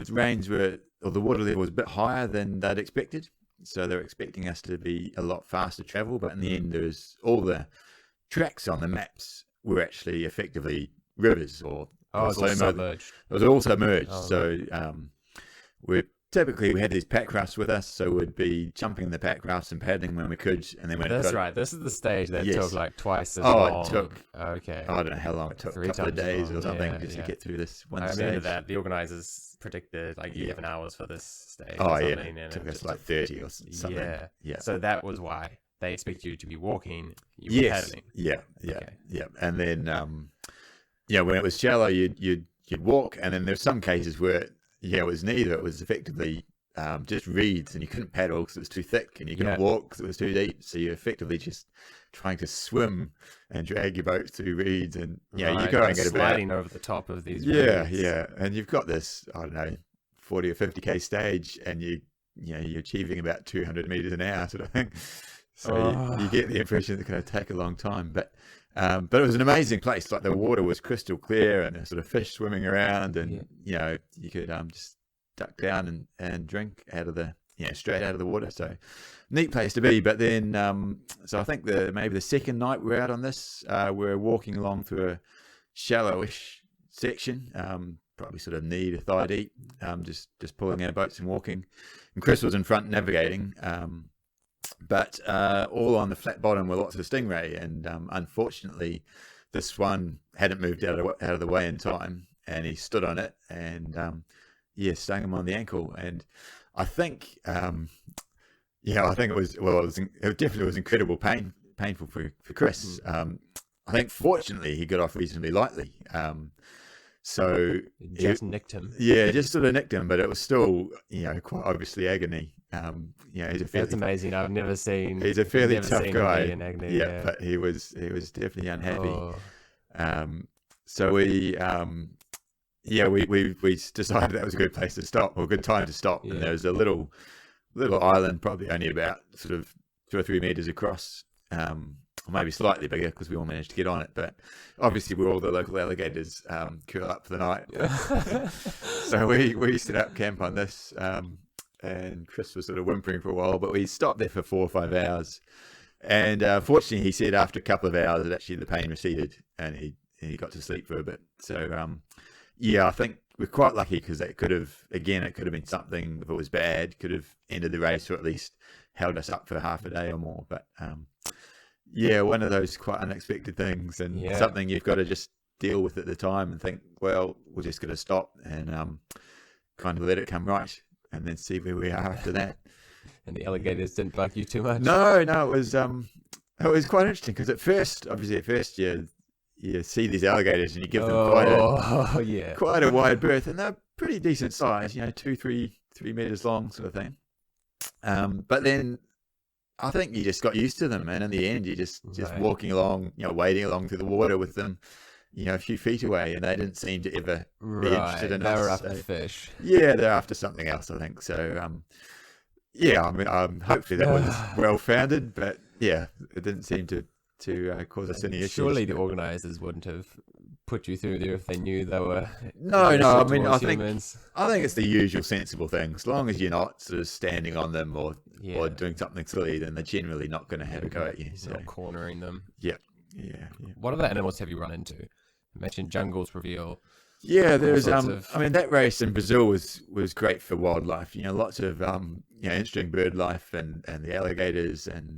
S2: rains were, or the water level was a bit higher than they'd expected. So they're expecting us to be a lot faster travel, but in the end, there's all the tracks on the maps were actually effectively rivers or
S1: submerged.
S2: It was all submerged.
S1: Okay.
S2: So we had these pack rafts with us, so we'd be jumping the pack rafts and paddling when we could, and then when
S1: that's right. This is the stage that took like twice as long.
S2: It took.
S1: Okay.
S2: I don't know how long it took. A couple of days or something to get through this one stage.
S1: I remember that the organisers predicted like 11 hours for this stage.
S2: It took us like 30 or something.
S1: Yeah. So that was why they expect you to be walking. You were paddling.
S2: Yeah. And then when it was shallow, you'd walk, and then there's some cases where it was neither. It was effectively just reeds, and you couldn't paddle because it was too thick, and you couldn't walk because it was too deep. So you're effectively just trying to swim and drag your boat through reeds, and you're going at
S1: sliding over the top of these
S2: reeds.
S1: Yeah,
S2: and you've got this, I don't know, 40 or 50k stage, and you're achieving about 200 meters an hour sort of thing. So you get the impression that it's going to take a long time, but it was an amazing place. Like the water was crystal clear, and there's sort of fish swimming around, and you could just duck down and drink out of the straight out of the water. So neat place to be. But then so I think maybe the second night we're out on this, we're walking along through a shallowish section, probably sort of knee to thigh deep, just pulling our boats and walking, and Chris was in front navigating, but all on the flat bottom were lots of stingray, and unfortunately this one hadn't moved out of the way in time, and he stood on it, and stung him on the ankle. And I think it definitely was incredible painful for Chris. I think fortunately he got off reasonably lightly. So
S1: just nicked him.
S2: Yeah, just sort of nicked him, but it was still, quite obviously agony.
S1: That's amazing. I've never seen.
S2: He's a fairly tough guy.
S1: In agony,
S2: but he was definitely unhappy. So we decided that was a good place to stop, or a good time to stop. And there was a little island, probably only about sort of 2 or 3 meters across. Or maybe slightly bigger because we all managed to get on it, but obviously we're all the local alligators curl up for the night. So we set up camp on this, and Chris was sort of whimpering for a while, but we stopped there for 4 or 5 hours, and fortunately he said after a couple of hours that actually the pain receded, and he got to sleep for a bit. So I think we're quite lucky, because it could have been something. If it was bad, could have ended the race, or at least held us up for half a day or more. But one of those quite unexpected things, and something you've got to just deal with at the time and think, well, we're just going to stop and kind of let it come right, and then see where we are after that.
S1: And the alligators didn't bug you too much?
S2: No, it was quite interesting, because at first you see these alligators and you give them quite a wide berth, and they're pretty decent size, 2-3 meters long sort of thing. But then I think you just got used to them, and in the end, you just walking along, wading along through the water with them, a few feet away, and they didn't seem to ever be interested in us.
S1: They were after fish.
S2: Yeah, they're after something else, I think. So, hopefully that was well founded, but it didn't seem to cause us any issues.
S1: Surely the organisers wouldn't have put you through there if they knew they were.
S2: No. I mean, I think it's the usual sensible thing. As long as you're not sort of standing on them or doing something silly, then they're generally not going to have a go at you. So
S1: not cornering them.
S2: Yeah.
S1: What other animals have you run into? You mentioned jungles reveal.
S2: Yeah, there's that race in Brazil was great for wildlife. Lots of interesting bird life and the alligators, and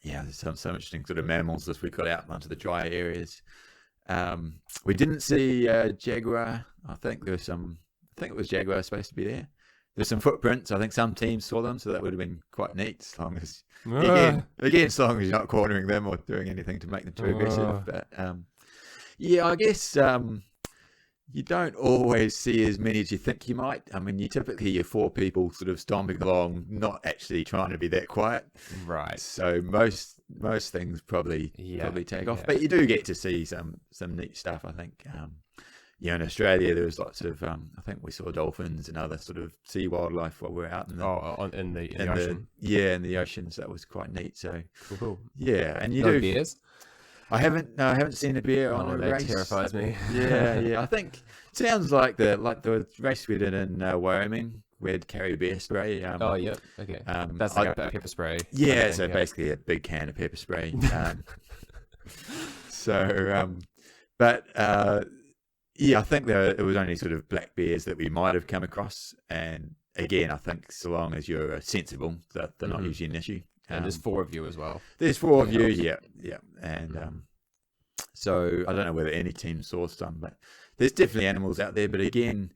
S2: there's some interesting sort of mammals as we got out onto the dry areas. We didn't see jaguar. I think it was jaguar supposed to be there. There's some footprints. I think some teams saw them, so that would have been quite neat. As long as as long as you're not cornering them or doing anything to make them too aggressive. But I guess you don't always see as many as you think you might. I mean, you're 4 people sort of stomping along, not actually trying to be that quiet.
S1: Right.
S2: So most things probably take off, but you do get to see some neat stuff, I think. In Australia there was lots of I think we saw dolphins and other sort of sea wildlife while we were out in the ocean. In the ocean, so that was quite neat. So
S1: cool.
S2: Yeah, and
S1: bears?
S2: I haven't seen a bear on a race.
S1: That terrifies me.
S2: I think it sounds like the race we did in Wyoming. We had carry bear spray.
S1: Okay. That's like a pepper spray.
S2: Yeah, so basically a big can of pepper spray. I think it was only sort of black bears that we might have come across. And again, I think so long as you're sensible, that they're not usually an issue.
S1: And there's 4 of you as well.
S2: There's 4 of you, yeah. And so I don't know whether any team saw some, but there's definitely animals out there. But again,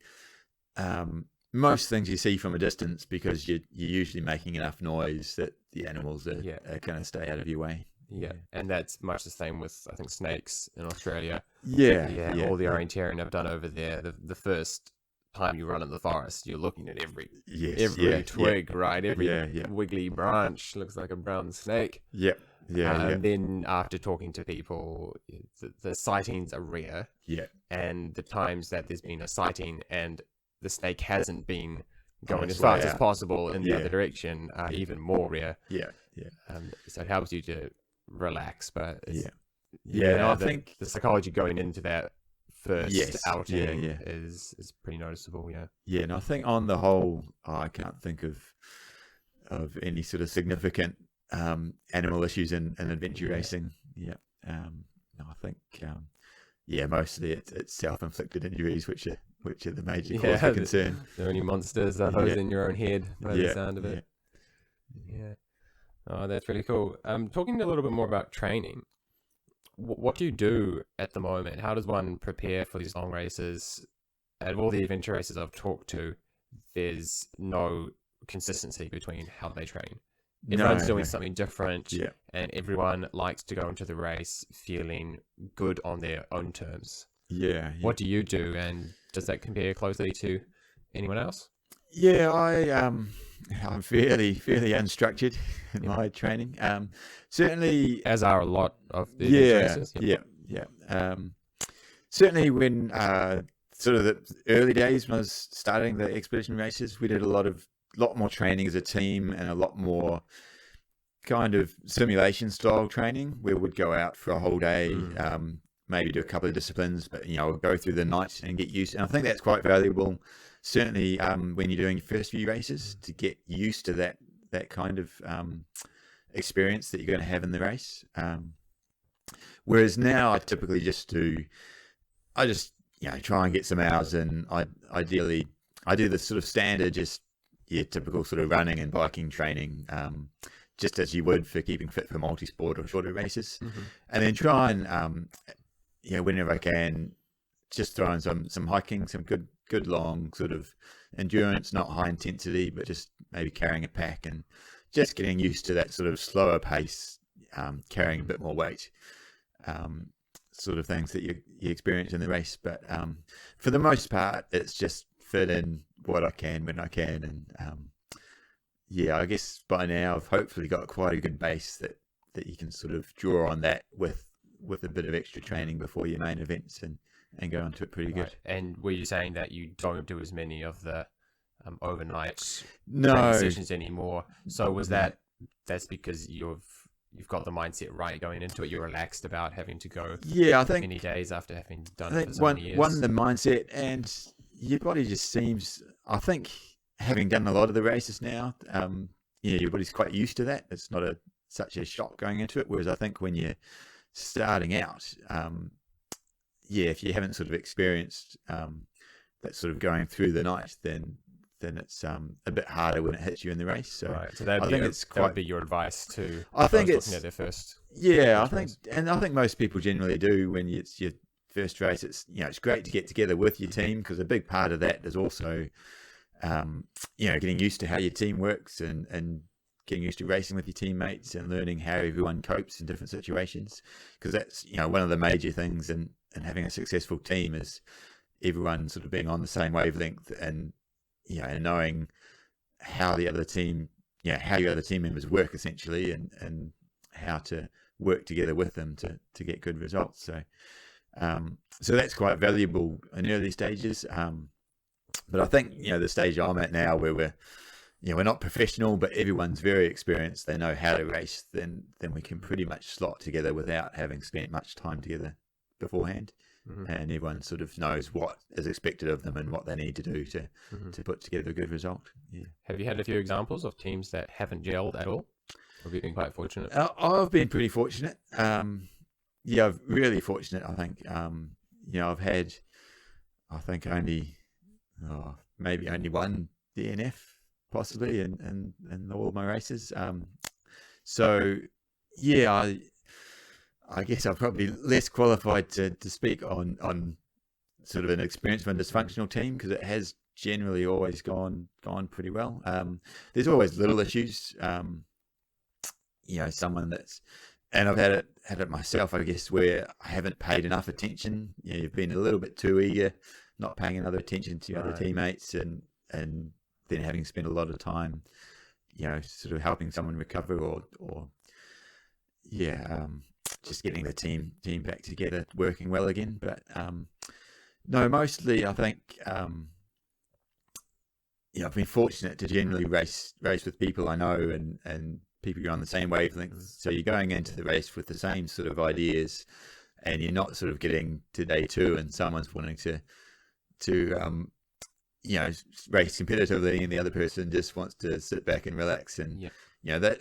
S2: most things you see from a distance, because you're usually making enough noise that the animals are going to stay out of your way.
S1: Yeah, and that's much the same with, I think, snakes in Australia.
S2: Yeah.
S1: All the orienteering I've done over there, the first time you run in the forest, you're looking at every
S2: Yes.
S1: twig, right? Every
S2: Yeah.
S1: wiggly branch looks like a brown snake.
S2: Yeah.
S1: And then after talking to people, the sightings are rare.
S2: Yeah.
S1: And the times that there's been a sighting and the snake hasn't been going
S2: its
S1: as
S2: way
S1: fast as
S2: out.
S1: possible in the
S2: Yeah.
S1: other direction are even more rare.
S2: Yeah.
S1: So it helps you to relax, but it's,
S2: And I think
S1: the psychology going into that first outing
S2: yeah.
S1: is pretty noticeable.
S2: Yeah, and I think on the whole, I can't think of any sort of significant animal issues in adventure racing. Yeah, no, I think mostly it's self-inflicted injuries which are the major cause of concern.
S1: The only monsters are those in your own head by the sound of it. Yeah. Oh, that's really cool. Talking a little bit more about training. What do you do at the moment? How does one prepare for these long races? Out of all the adventure races I've talked to, there's no consistency between how they train. Everyone's doing something different, and everyone likes to go into the race feeling good on their own terms.
S2: Yeah.
S1: What do you do, and does that compare closely to anyone else?
S2: Yeah, I'm fairly unstructured in my training. Certainly,
S1: as are a lot of the races.
S2: Certainly, when sort of the early days when I was starting the expedition races, we did a lot more training as a team and a lot more kind of simulation style training where we'd go out for a whole day, maybe do a couple of disciplines, but we'd go through the night and get used. And I think that's quite valuable. Certainly, when you're doing your first few races, to get used to that kind of experience that you're going to have in the race. Whereas now, I typically try and get some hours in. Ideally, I do the sort of standard, typical sort of running and biking training, just as you would for keeping fit for multi-sport or shorter races, and then try and whenever I can, just throw in some hiking, some good long sort of endurance, not high intensity, but just maybe carrying a pack and just getting used to that sort of slower pace, carrying a bit more weight, sort of things that you experience in the race. But for the most part, it's just fit in what I can when I can. And I guess by now I've hopefully got quite a good base that you can sort of draw on that with a bit of extra training before your main events and go into it pretty good.
S1: And were you saying that you don't do as many of the overnight sessions anymore? So was that's because you've got the mindset right going into it? You're relaxed about having to go
S2: I think
S1: many days after having done
S2: I
S1: it
S2: think
S1: for so many years?
S2: One, the mindset, and your body just seems, I think, having done a lot of the races now, your body's quite used to that. It's not such a shock going into it. Whereas I think when you're starting out, if you haven't sort of experienced that sort of going through the night, then it's a bit harder when it hits you in the race. So
S1: that would be your advice to looking at their first.
S2: I think most people generally do when it's your first race. It's it's great to get together with your team, because a big part of that is also getting used to how your team works and getting used to racing with your teammates and learning how everyone copes in different situations, because that's one of the major things in having a successful team is everyone sort of being on the same wavelength and and knowing how the other team how your other team members work essentially, and how to work together with them to get good results. So that's quite valuable in early stages, but I think the stage I'm at now, where we're not professional, but everyone's very experienced, they know how to race, then we can pretty much slot together without having spent much time together beforehand. And everyone sort of knows what is expected of them and what they need to do to put together a good result.
S1: Have you had a few examples of teams that haven't gelled at all? Have you been quite fortunate?
S2: I've been pretty fortunate. I'm really fortunate, I think. I've had, I think, maybe only one DNF possibly in all of my races. I guess I'm probably less qualified to speak on sort of an experience from a dysfunctional team, because it has generally always gone pretty well. There's always little issues. Someone and I've had it myself, I guess, where I haven't paid enough attention. You've been a little bit too eager, not paying another attention to your other teammates, and then having spent a lot of time, sort of helping someone recover, or just getting the team back together, working well again. But no, mostly I think I've been fortunate to generally race with people I know, and people you're on the same wavelength. So you're going into the race with the same sort of ideas, and you're not sort of getting to day two and someone's wanting to race competitively, and the other person just wants to sit back and relax. And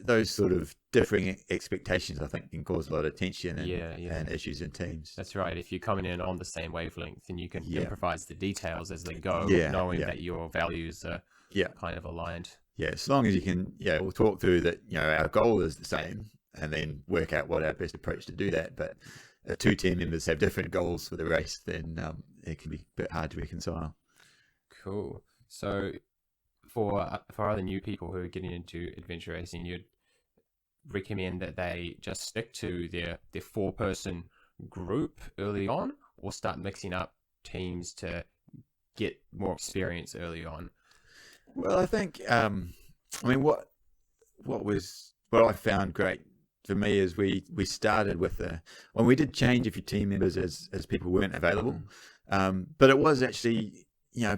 S2: those sort of differing expectations, I think, can cause a lot of tension and issues in teams.
S1: That's right. If you're coming in on the same wavelength, then you can improvise the details as they go, knowing that your values are kind of aligned.
S2: Yeah, as long as you can, we'll talk through that, our goal is the same, and then work out what our best approach to do that. But if two team members have different goals for the race, then it can be a bit hard to reconcile.
S1: Cool. So for other new people who are getting into adventure racing, you'd recommend that they just stick to their 4-person group early on, or start mixing up teams to get more experience early on?
S2: Well, I think what I found great for me is we started with when we did change a few team members as people weren't available, but it was actually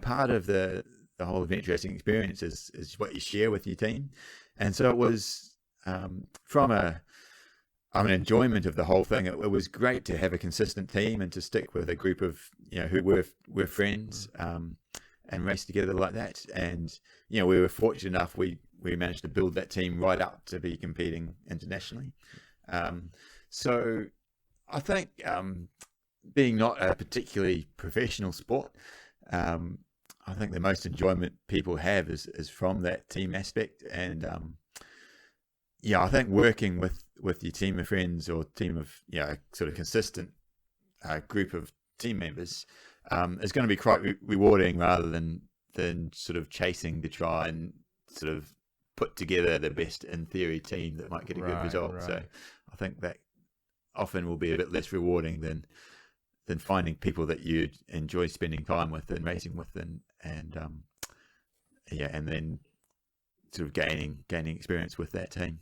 S2: part of the whole adventure racing experience is what you share with your team. And so it was from an enjoyment of the whole thing. It was great to have a consistent team and to stick with a group of who were friends and race together like that. And we were fortunate enough we managed to build that team right up to be competing internationally. So I think being not a particularly professional sport, I think the most enjoyment people have is from that team aspect. And I think working with your team of friends, or team of sort of consistent group of team members is going to be quite rewarding, rather than sort of chasing to try and sort of put together the best in theory team that might get a good result. Right. So I think that often will be a bit less rewarding than finding people that you enjoy spending time with and racing with, and then sort of gaining experience with that team.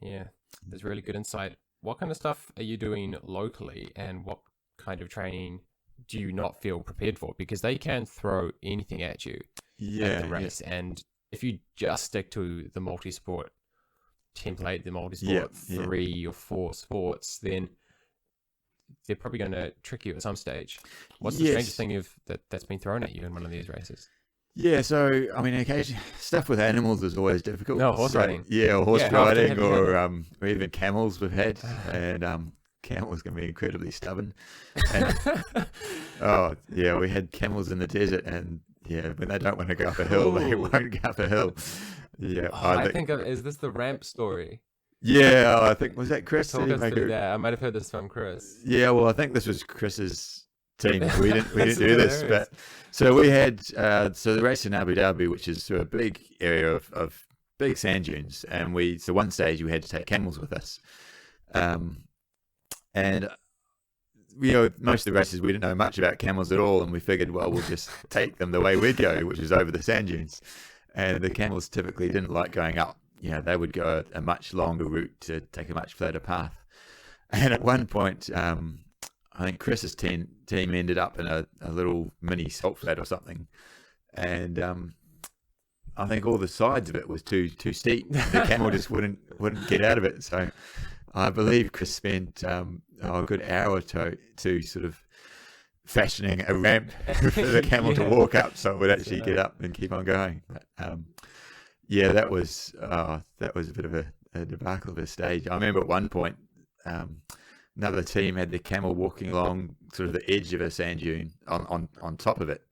S1: Yeah, that's really good insight. What kind of stuff are you doing locally, and what kind of training do you not feel prepared for? Because they can throw anything at you at the race. And if you just stick to the multi-sport template, the multi-sport 3 or 4 sports, then they're probably going to trick you at some stage. What's the strangest thing that's been thrown at you in one of these races?
S2: Yeah, so I mean, occasionally stuff with animals is always difficult.
S1: No, horse riding.
S2: Yeah, or horse riding, or even camels we've had, and camels can be incredibly stubborn. And, we had camels in the desert, and when they don't want to go up a hill, they won't go up a hill. Yeah,
S1: I think is this the ramp story?
S2: Yeah, I think, was that Chris?
S1: Talk us through that. I might have heard this from Chris.
S2: Yeah, well, I think this was Chris's team. We didn't do this, but so we had the race in Abu Dhabi, which is a big area of big sand dunes, and one stage we had to take camels with us, and most of the races we didn't know much about camels at all, and we figured, well, we'll just take them the way we'd go, which is over the sand dunes, and the camels typically didn't like going up. They would go a much longer route to take a much flatter path. And at one point, I think Chris's team ended up in a little mini salt flat or something, and I think all the sides of it was too steep. The camel just wouldn't get out of it. So I believe Chris spent a good hour or two sort of fashioning a ramp for the camel to walk up, so it would actually get up and keep on going. But, that was a bit of a debacle of a stage. I remember at one point, another team had the camel walking along sort of the edge of a sand dune on top of it,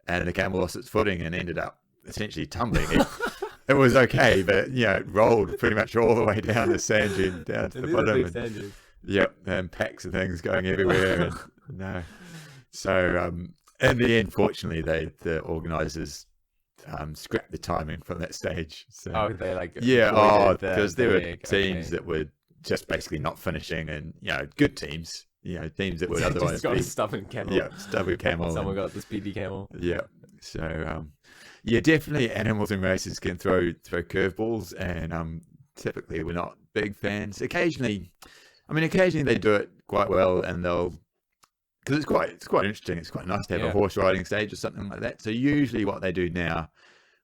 S2: and the camel lost its footing and ended up essentially tumbling. It was okay, but it rolled pretty much all the way down the sand dune down to the bottom. And packs of things going everywhere. So in the end, fortunately, the organisers scrapped the timing from that stage. So, because there were teams that were just basically not finishing, and good teams, teams that would otherwise
S1: Just got
S2: be
S1: a stubborn camel.
S2: yeah, stubborn camel.
S1: Someone got the speedy camel.
S2: Yeah. So definitely animals in races can throw curveballs, and typically we're not big fans. Occasionally they do it quite well, and because it's quite interesting. It's quite nice to have a horse riding stage or something like that. So usually what they do now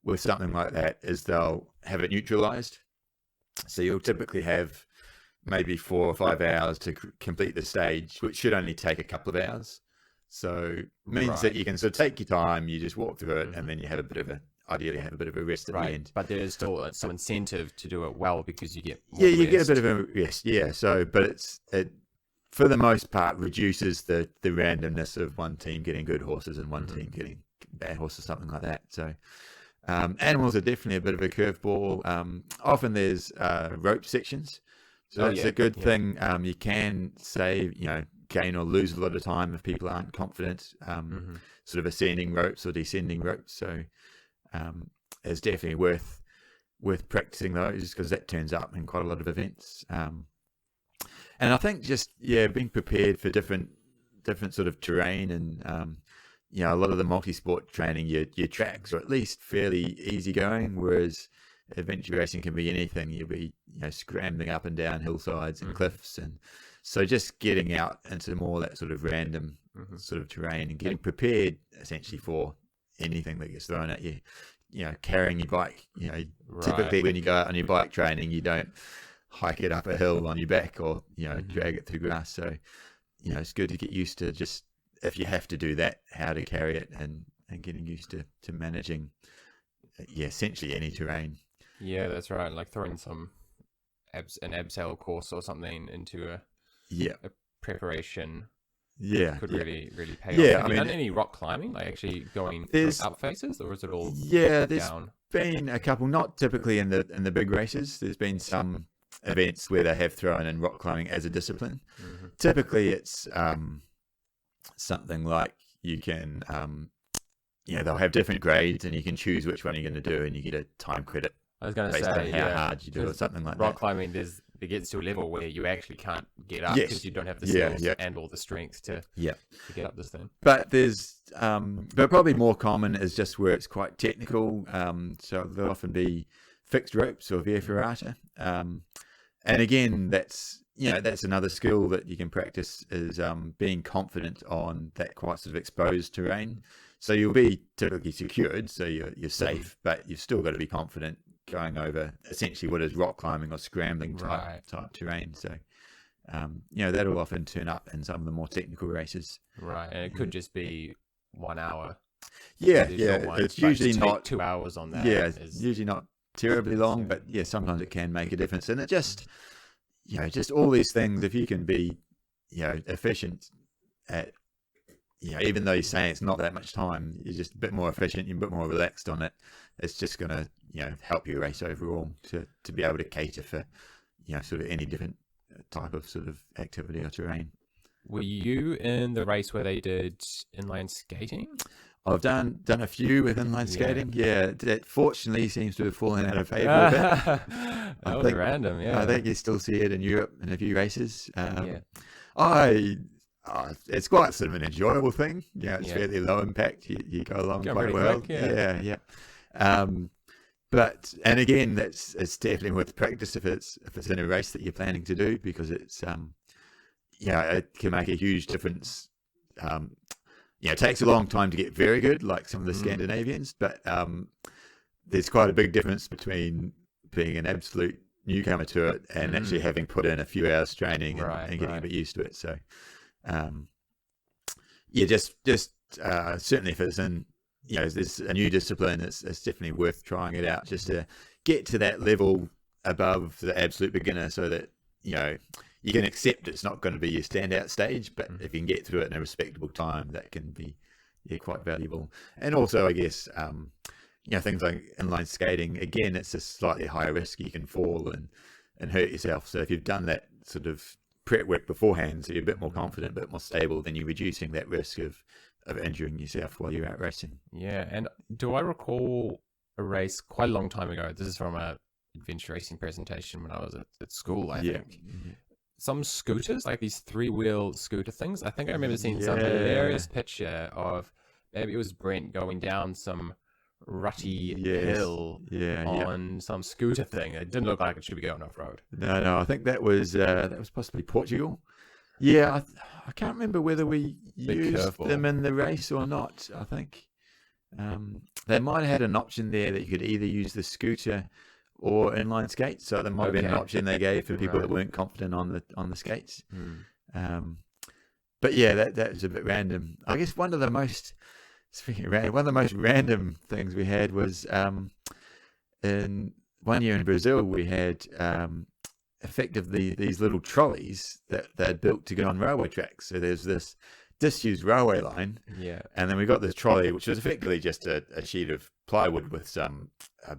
S2: with something like that is they'll have it neutralized. So you'll typically have maybe 4 or 5 hours to complete the stage, which should only take a couple of hours. So it means that you can sort of take your time, you just walk through it, and then you have ideally have a bit of a rest at the end.
S1: But there is still some incentive to do it well because you get more
S2: you get a bit of a rest. Yeah. So, but it for the most part reduces the randomness of one team getting good horses and one team getting bad horses, something like that. So. Animals are definitely a bit of a curveball. Often there's rope sections, so it's a good thing. You can save, gain or lose a lot of time if people aren't confident. Sort of ascending ropes or descending ropes. So it's definitely worth practicing those, because that turns up in quite a lot of events. And I think just being prepared for different sort of terrain and a lot of the multi-sport training, your tracks are at least fairly easygoing, whereas adventure racing can be anything. You'll be scrambling up and down hillsides and cliffs, and so just getting out into more that sort of random sort of terrain and getting prepared essentially for anything that gets thrown at you. Carrying your bike. Typically when you go out on your bike training, you don't hike it up a hill on your back or drag it through grass. So it's good to get used to, just if you have to do that, how to carry it, and getting used to managing essentially any terrain.
S1: Yeah, that's right. Like throwing an abseil course or something into a preparation could really pay off. Have you done any rock climbing, like actually going up faces, or is it all down?
S2: Been a couple, not typically in the big races. There's been some events where they have thrown in rock climbing as a discipline. Typically it's something like you can they'll have different grades and you can choose which one you're going to do, and you get a time credit.
S1: I was going to
S2: say on how hard you do it, or something like
S1: rock
S2: that.
S1: climbing, it gets to a level where you actually can't get up because you don't have the skills and all the strength to get up this thing. But
S2: there's but probably more common is just where it's quite technical. So there'll often be fixed ropes or via ferrata, and again that's another skill that you can practice, is being confident on that quite sort of exposed terrain. So you'll be typically secured, so you're safe, but you've still got to be confident going over essentially what is rock climbing or scrambling type terrain. So that'll often turn up in some of the more technical races.
S1: Right, and it could just be 1 hour.
S2: It's usually not
S1: 2 hours on that.
S2: Yeah, it's usually not terribly long, but sometimes it can make a difference. And it just just all these things, if you can be efficient at even though you're saying it's not that much time, you're just a bit more efficient, you're a bit more relaxed on it. It's just going to help you race overall to be able to cater for sort of any different type of sort of activity or terrain.
S1: Were you in the race where they did inline skating?
S2: I've done a few with inline skating. Yeah, that fortunately seems to have fallen out of favour a bit.
S1: That was random. Yeah,
S2: I think you still see it in Europe in a few races. It's quite sort of an enjoyable thing. It's fairly low impact. You go along quite well. Quick, but again, it's definitely worth practice if it's in a race that you're planning to do, because it's it can make a huge difference. It takes a long time to get very good, like some of the Scandinavians, but there's quite a big difference between being an absolute newcomer to it and actually having put in a few hours training and getting a bit used to it. So, certainly if it's in, there's a new discipline, it's definitely worth trying it out just to get to that level above the absolute beginner, so that you can accept it's not going to be your standout stage, but if you can get through it in a respectable time, that can be quite valuable. And also, I guess, things like inline skating, again, it's a slightly higher risk. You can fall and hurt yourself. So if you've done that sort of prep work beforehand, so you're a bit more confident, a bit more stable, then you're reducing that risk of injuring yourself while you're out racing.
S1: Yeah, and do I recall a race quite a long time ago? This is from a adventure racing presentation when I was at school, I think. some scooters, like these 3-wheel scooter things. I think I remember seeing some hilarious picture of maybe it was Brent going down some rutty hill on some scooter thing. It didn't look like it should be going off road.
S2: No, I think that was possibly Portugal. Yeah, I can't remember whether we used them in the race or not. I think they might have had an option there that you could either use the scooter or inline skates. So there might have been an option they gave for people that weren't confident on the skates. But yeah, that was a bit random. I guess one of the most random things we had was in one year in Brazil we had effectively these little trolleys that they'd built to go on railway tracks. So there's this disused railway line, and then we got this trolley which was effectively just a sheet of plywood with some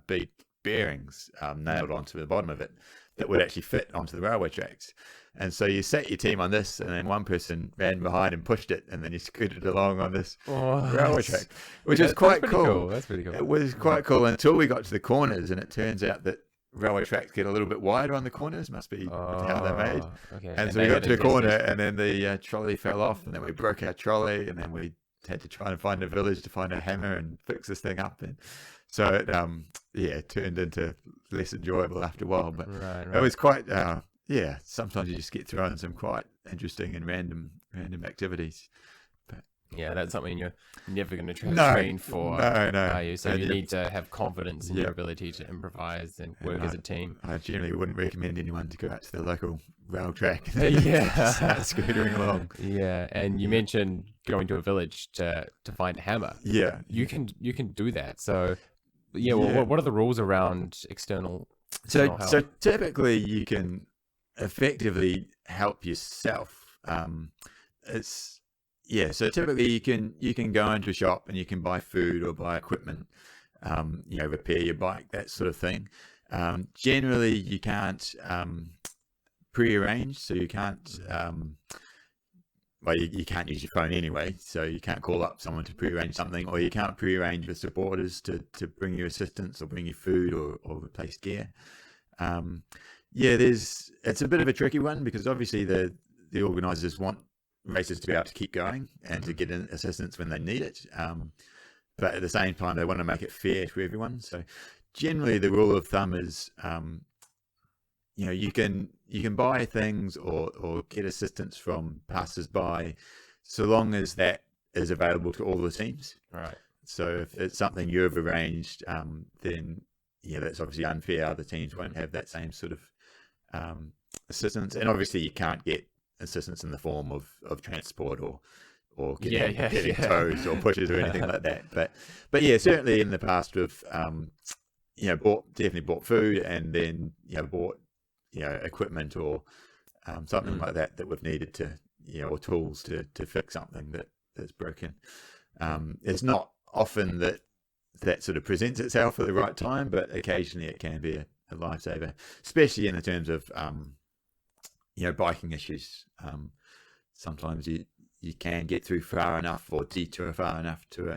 S2: bead bearings nailed onto the bottom of it that would actually fit onto the railway tracks. And so you set your team on this, and then one person ran behind and pushed it, and then you scooted along on this railway track, which is quite cool.
S1: That's pretty cool.
S2: It was quite cool until we got to the corners, and it turns out that railway tracks get a little bit wider on the corners. Must be how they're made.
S1: Okay.
S2: And so we got to the corner, and then the trolley fell off, and then we broke our trolley, and then we had to try and find a village to find a hammer and fix this thing up. And so it turned into less enjoyable after a while. But it was quite sometimes you just get thrown some quite interesting and random activities. But
S1: that's something you're never going to train for.
S2: No.
S1: So you need to have confidence in your ability to improvise and work as a team.
S2: I generally wouldn't recommend anyone to go out to the local rail track.
S1: Start
S2: scootering along.
S1: Yeah, and you mentioned going to a village to find a hammer.
S2: Yeah,
S1: you can do that. So what are the rules around external
S2: so
S1: help?
S2: Typically you can effectively help yourself. So typically you can go into a shop and you can buy food or buy equipment, repair your bike, that sort of thing. Generally you can't pre-arrange, so you can't you can't use your phone anyway, so you can't call up someone to pre-arrange something, or you can't pre-arrange with supporters to bring you assistance or bring you food or replace gear. It's a bit of a tricky one, because obviously the organisers want racers to be able to keep going and to get in assistance when they need it, but at the same time they want to make it fair to everyone. So generally the rule of thumb is you can buy things or get assistance from passers-by, so long as that is available to all the teams.
S1: Right.
S2: So if it's something you've arranged, then that's obviously unfair. Other teams won't have that same sort of assistance, and obviously you can't get assistance in the form of transport or getting tows or pushes or anything like that. But certainly in the past we've definitely bought food, and then bought equipment or something like that we've needed to or tools to fix something that's broken. It's not often that sort of presents itself at the right time, but occasionally it can be a lifesaver, especially in the terms of biking issues. Sometimes you can get through far enough or detour far enough to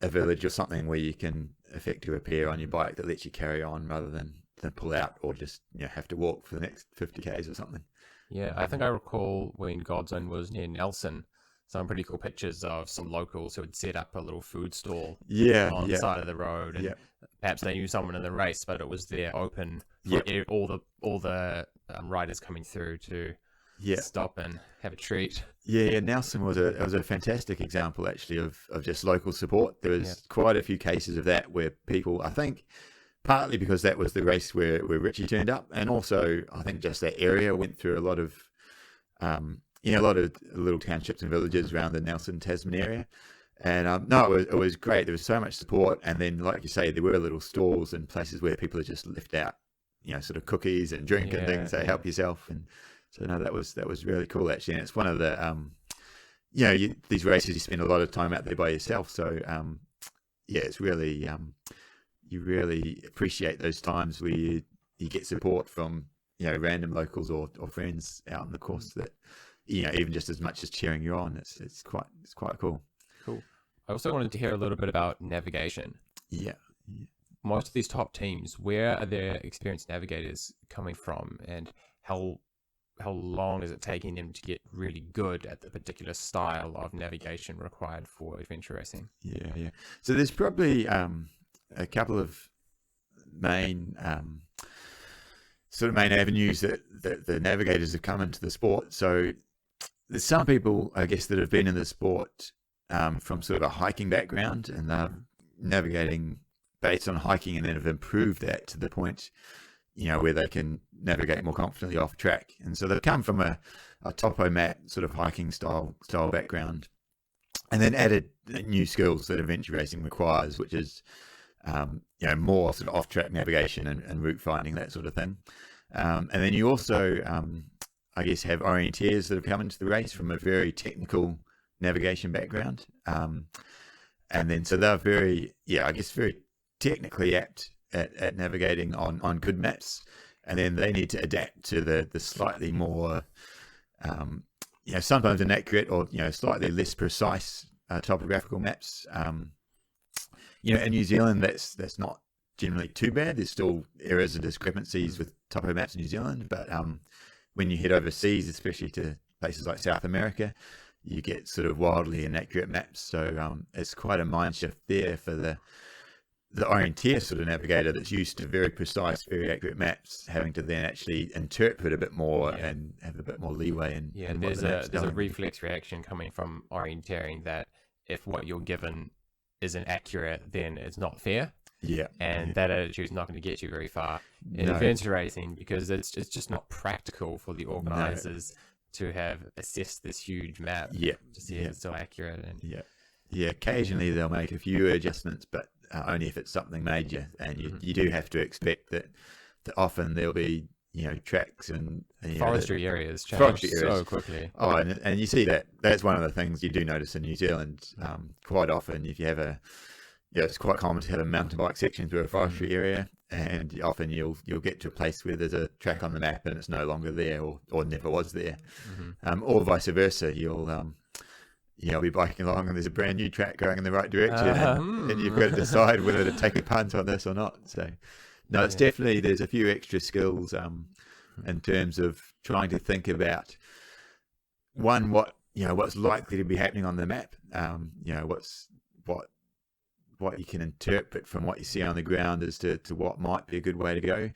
S2: a village or something where you can effect a repair on your bike that lets you carry on rather than pull out or just have to walk for the next 50 k's or something.
S1: I think I recall when Godzone was near Nelson, some pretty cool pictures of some locals who had set up a little food stall on the side of the road, and perhaps they knew someone in the race, but it was there open for all the riders coming through to stop and have a treat.
S2: Nelson was a fantastic example actually of just local support. There was quite a few cases of that where people, I think partly because that was the race where Richie turned up, and also I think just that area went through a lot of a lot of little townships and villages around the Nelson, Tasman area. And it was great. There was so much support, and then like you say, there were little stalls and places where people had just left out sort of cookies and drink and things, so help yourself. And so that was really cool actually. And it's one of the these races you spend a lot of time out there by yourself, so it's really you really appreciate those times where you get support from random locals or friends out in the course that even just as much as cheering you on. It's quite cool.
S1: Cool. I also wanted to hear a little bit about navigation. Most of these top teams, where are their experienced navigators coming from, and how how long is it taking them to get really good at the particular style of navigation required for adventure racing?
S2: Yeah. So there's probably a couple of main main avenues that the navigators have come into the sport. So there's some people, I guess, that have been in the sport from sort of a hiking background, and they're navigating based on hiking, and then have improved that to the point, where they can navigate more confidently off track. And so they've come from a topo map sort of hiking style background, and then added new skills that adventure racing requires, which is more sort of off track navigation and route finding, that sort of thing. And then you also, I guess, have orienteers that have come into the race from a very technical navigation background. And then so they're very technically apt at navigating on good maps, and then they need to adapt to the slightly more sometimes inaccurate or slightly less precise topographical maps. In New Zealand, that's not generally too bad. There's still errors and discrepancies with topo maps in New Zealand, but when you head overseas, especially to places like South America, you get sort of wildly inaccurate maps. So it's quite a mind shift there for the orienteer sort of navigator that's used to very precise, very accurate maps, having to then actually interpret a bit more and have a bit more leeway.
S1: And there's a reflex reaction coming from orienteering that if what you're given isn't accurate, then it's not fair. That attitude is not going to get you very far in adventure racing, because it's just not practical for the organizers to have assessed this huge map to see if it's so accurate. And
S2: occasionally they'll make a few adjustments, but only if it's something major, and you do have to expect that often there'll be tracks and
S1: forestry areas change so quickly.
S2: And you see that's one of the things you do notice in New Zealand quite often. If you have it's quite common to have a mountain bike section through a forestry area, and often you'll get to a place where there's a track on the map and it's no longer there, or never was there, or vice versa. You'll be biking along and there's a brand new track going in the right direction, and you've got to decide whether to take a punt on this or not. So no, it's definitely, there's a few extra skills in terms of trying to think about what's likely to be happening on the map, what you can interpret from what you see on the ground as to what might be a good way to go,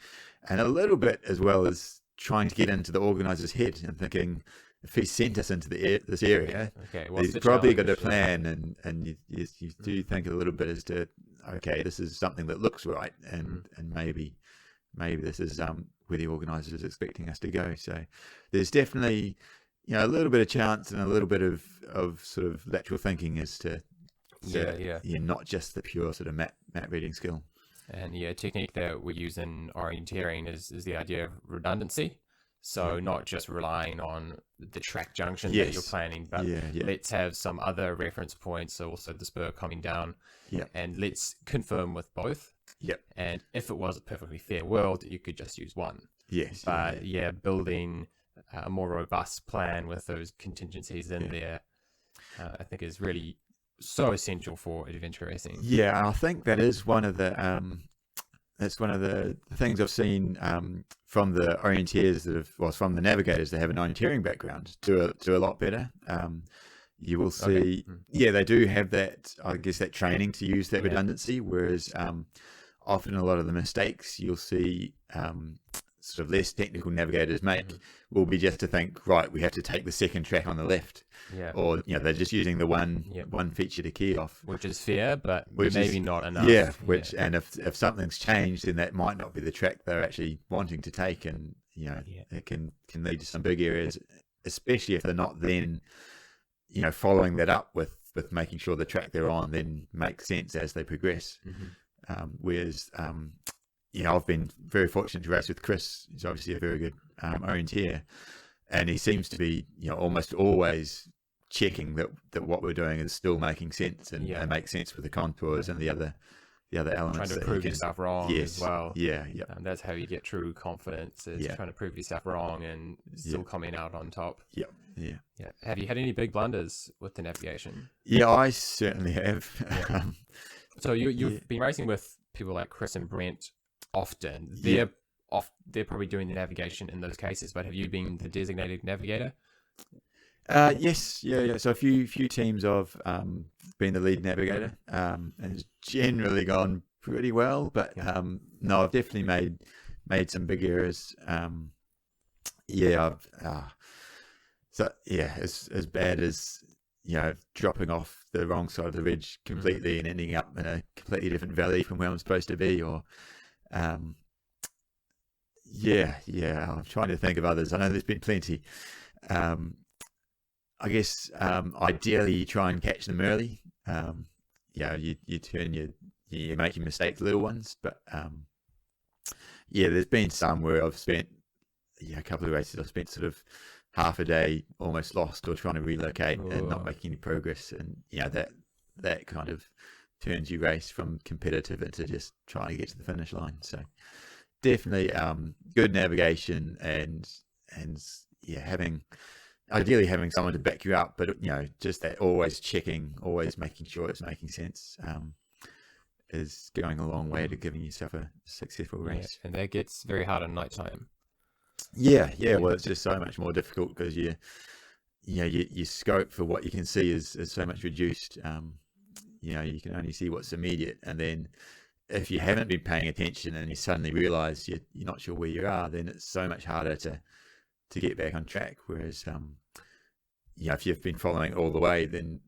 S2: and a little bit as well as trying to get into the organizer's head and thinking, if he sent us into this area, he's probably got a plan, and you do think a little bit as to, okay, this is something that looks right, and maybe this is where the organizer is expecting us to go. So there's definitely a little bit of chance and a little bit of sort of lateral thinking as to not just the pure sort of map reading skill.
S1: And a technique that we use in orienteering is the idea of redundancy. So not just relying on the track junction that you're planning, but let's have some other reference points, so also the spur coming down, and let's confirm with both. And if it was a perfectly fair world, you could just use one. But building a more robust plan with those contingencies in there, I think is really so essential for adventure racing.
S2: I think that is one of the things I've seen from the orienteers from the navigators that have an orienteering background do a lot better. You will see, they do have that, I guess, that training to use that redundancy, whereas often a lot of the mistakes you'll see sort of less technical navigators make will be just to think, right, we have to take the second track on the left, or they're just using the one feature to key off,
S1: which is fair, but maybe not enough.
S2: And if something's changed, then that might not be the track they're actually wanting to take, and it can lead to some big areas, especially if they're not then following that up with making sure the track they're on then makes sense as they progress. Whereas I've been very fortunate to race with Chris. He's obviously a very good orienteer, and he seems to be almost always checking that what we're doing is still making sense and makes sense with the contours and the other elements.
S1: Trying to prove yourself wrong as well.
S2: And
S1: that's how you get true confidence, is trying to prove yourself wrong and still coming out on top. Have you had any big blunders with the navigation?
S2: I certainly have.
S1: So you've been racing with people like Chris and Brent often. They're they're probably doing the navigation in those cases, but have you been the designated navigator?
S2: Yes, yeah. So a few teams have been the lead navigator, and it's generally gone pretty well. But no, I've definitely made some big errors. As bad as dropping off the wrong side of the ridge completely and ending up in a completely different valley from where I'm supposed to be, or I'm trying to think of others. I know there's been plenty. I guess ideally you try and catch them early. You make your mistakes, little ones, but there's been some where I've spent a couple of races. I've spent sort of half a day almost lost or trying to relocate and not making any progress, and that kind of turns your race from competitive into just trying to get to the finish line. So definitely good navigation and ideally having someone to back you up, but just that always checking, always making sure it's making sense is going a long way to giving yourself a successful race.
S1: And that gets very hard at night time.
S2: Well, it's just so much more difficult because your scope for what you can see is so much reduced. You can only see what's immediate, and then if you haven't been paying attention and you suddenly realize you're not sure where you are, then it's so much harder to get back on track. Whereas if you've been following all the way, then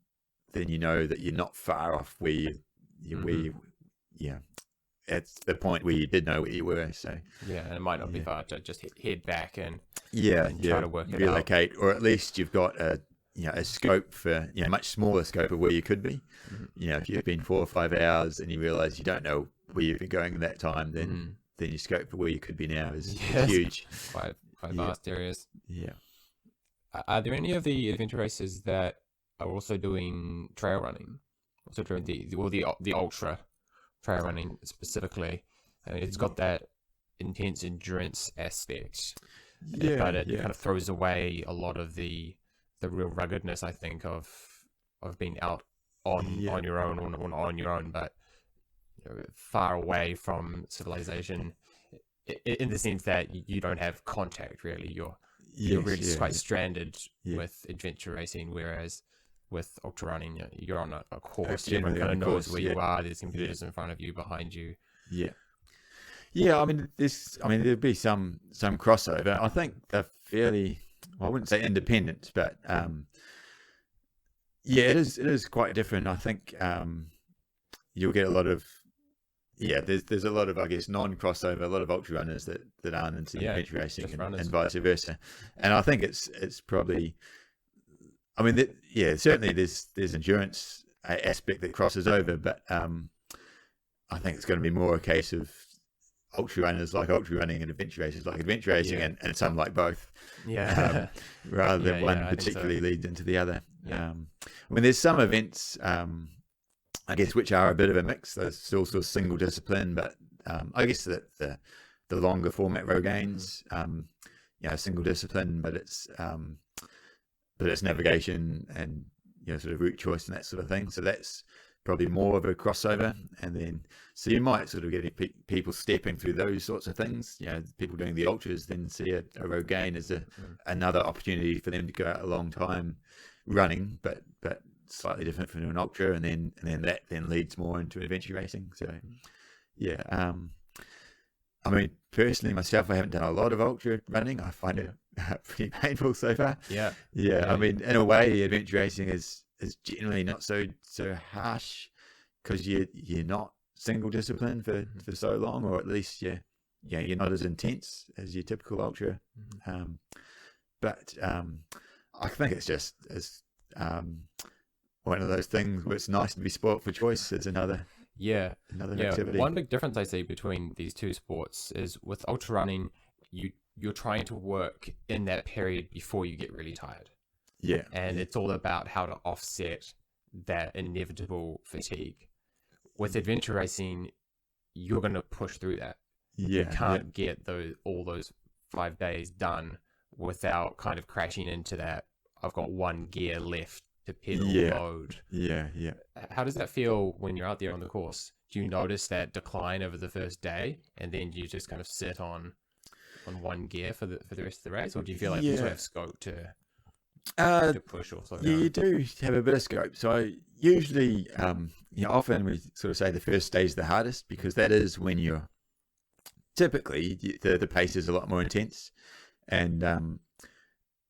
S2: you know that you're not far off where at the point where you did know where you were. So
S1: and it might not be far to just head back and
S2: try
S1: to work it
S2: relocate, or at least you've got a scope for much smaller scope of where you could be. If you've been 4 or 5 hours and you realize you don't know where you've been going in that time, then your scope for where you could be now is huge.
S1: Quite vast areas.
S2: Are
S1: there any of the adventure races that are also doing trail running, also doing the ultra trail running specifically? I mean, it's got that intense endurance aspect, but it kind of throws away a lot of the real ruggedness, I think, of being out on your own, or on your own, but far away from civilization, in the sense that you don't have contact really. You're really just quite stranded with adventure racing, whereas with ultra running, you're on a course. Everyone kind of knows where you are. There's competitors in front of you, behind you.
S2: I mean, there'll be some crossover. I think they're fairly, I wouldn't say independent, but it is quite different. I think you'll get a lot of there's a lot of, I guess, non-crossover, a lot of ultra runners that aren't into adventure racing and vice versa. And I think it's probably, I mean, certainly there's endurance aspect that crosses over, but I think it's going to be more a case of ultra runners like ultra running and adventure racers like adventure racing, and some like both, rather than one particularly leads into the other. I mean, there's some events, I guess, which are a bit of a mix. There's still sort of single discipline, but I guess that the longer format Rogaines, single discipline, but it's navigation and sort of route choice and that sort of thing. So that's probably more of a crossover. And then so you might sort of get people stepping through those sorts of things. People doing the ultras then see a Rogaine as another opportunity for them to go out a long time running, but slightly different from an ultra, and then that leads more into adventure racing. So I mean, personally myself, I haven't done a lot of ultra running. I find it pretty painful so far. I mean, in a way, adventure racing is generally not so harsh because you're not single discipline for so long, or at least you're not as intense as your typical ultra. But I think it's just one of those things where it's nice to be sport for choice. It's another activity.
S1: One big difference I see between these two sports is with ultra running, you're trying to work in that period before you get really tired. And it's all about how to offset that inevitable fatigue. With adventure racing, you're going to push through that. You can't get all those 5 days done without kind of crashing into that. I've got one gear left to pedal mode. How does that feel when you're out there on the course? Do you notice that decline over the first day, and then you just kind of sit on one gear for the rest of the race, or do you feel like you sort of have scope to push or slow down?
S2: Yeah, you do have a bit of scope. So usually, often we sort of say the first stage is the hardest, because that is when you're typically the pace is a lot more intense, and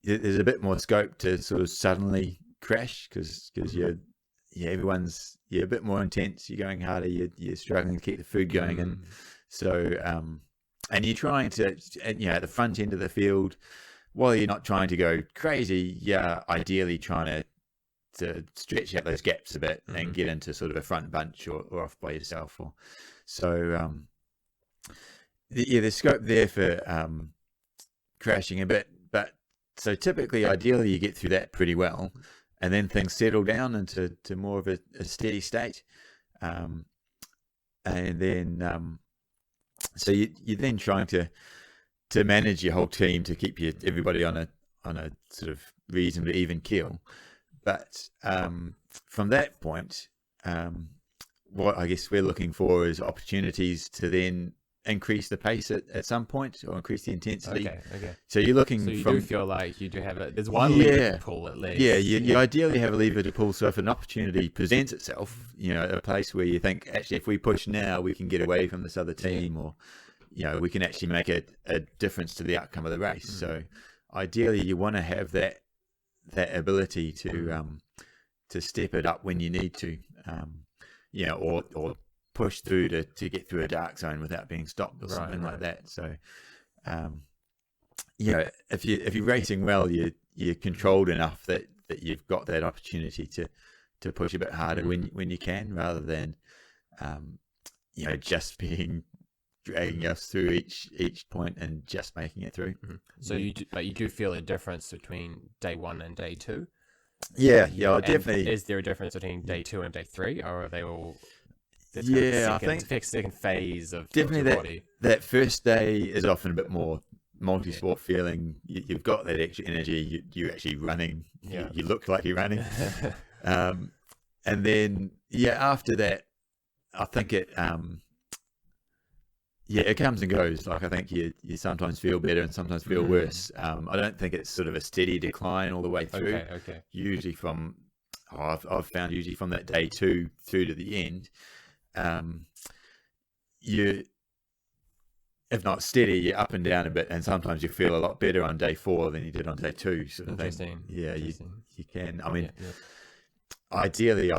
S2: there's a bit more scope to sort of suddenly crash because everyone's a bit more intense. You're going harder. You're struggling to keep the food going, and so and you're trying to at the front end of the field, while you're not trying to go crazy, you're ideally trying to stretch out those gaps a bit and get into sort of a front bunch or off by yourself. There's scope there for crashing a bit, but so typically, ideally, you get through that pretty well, and then things settle down into more of a steady state, and then so you're then trying to manage your whole team to keep everybody on a sort of reasonably even keel. But from that point, what I guess we're looking for is opportunities to then increase the pace at some point, or increase the intensity.
S1: Okay.
S2: So you're looking.
S1: So you do feel like you do have there's one lever to pull at least.
S2: Yeah, you ideally have a lever to pull. So if an opportunity presents itself, a place where you think, actually, if we push now, we can get away from this other team, or we can actually make a difference to the outcome of the race. So ideally, you want to have that ability to step it up when you need to, or push through to get through a dark zone without being stopped or something like that. So, if you're racing well, you're controlled enough that you've got that opportunity to push a bit harder when you can, rather than just dragging us through each point and just making it through.
S1: So you do feel a difference between day 1 and day 2?
S2: Yeah, definitely.
S1: Is there a difference between day 2 and day 3, or are they all?
S2: I think
S1: second phase of
S2: definitely
S1: your body.
S2: That first day is often a bit more multi-sport feeling. You've got that extra energy. You're actually running. You look like you're running. And then after that, I think it comes and goes. Like, I think you sometimes feel better and sometimes feel worse. I don't think it's sort of a steady decline all the way through.
S1: Okay.
S2: Usually I've found usually from that day 2 through to the end, you, if not steady, you're up and down a bit, and sometimes you feel a lot better on day 4 than you did on day 2. Sort of thing. Yeah, you can. Ideally,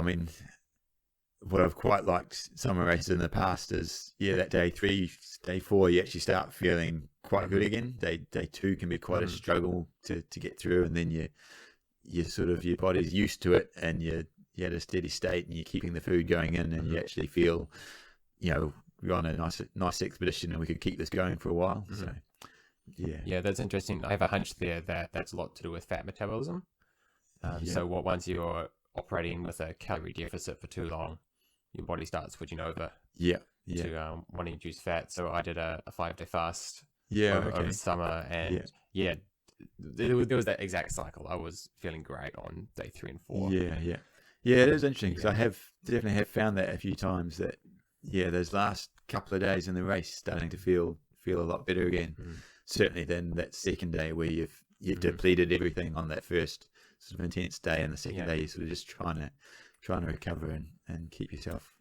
S2: what I've quite liked summer races in the past is that day 3, day 4, you actually start feeling quite good again. Day 2 can be quite a struggle to get through, and then you sort of, your body's used to it, and you're at a steady state, and you're keeping the food going in, and you actually feel, we're on a nice expedition, and we could keep this going for a while. So,
S1: yeah, that's interesting. I have a hunch there that's a lot to do with fat metabolism. So once you're operating with a calorie deficit for too long, your body starts switching over to wanting to use fat. So I did a 5-day fast over the summer, and there was that exact cycle. I was feeling great on day 3 and 4.
S2: Yeah, it is interesting, because I definitely have found that a few times, that those last couple of days in the race starting to feel a lot better again. Certainly than that second day where you've depleted everything on that first sort of intense day, and the second day you're sort of just trying to recover and keep yourself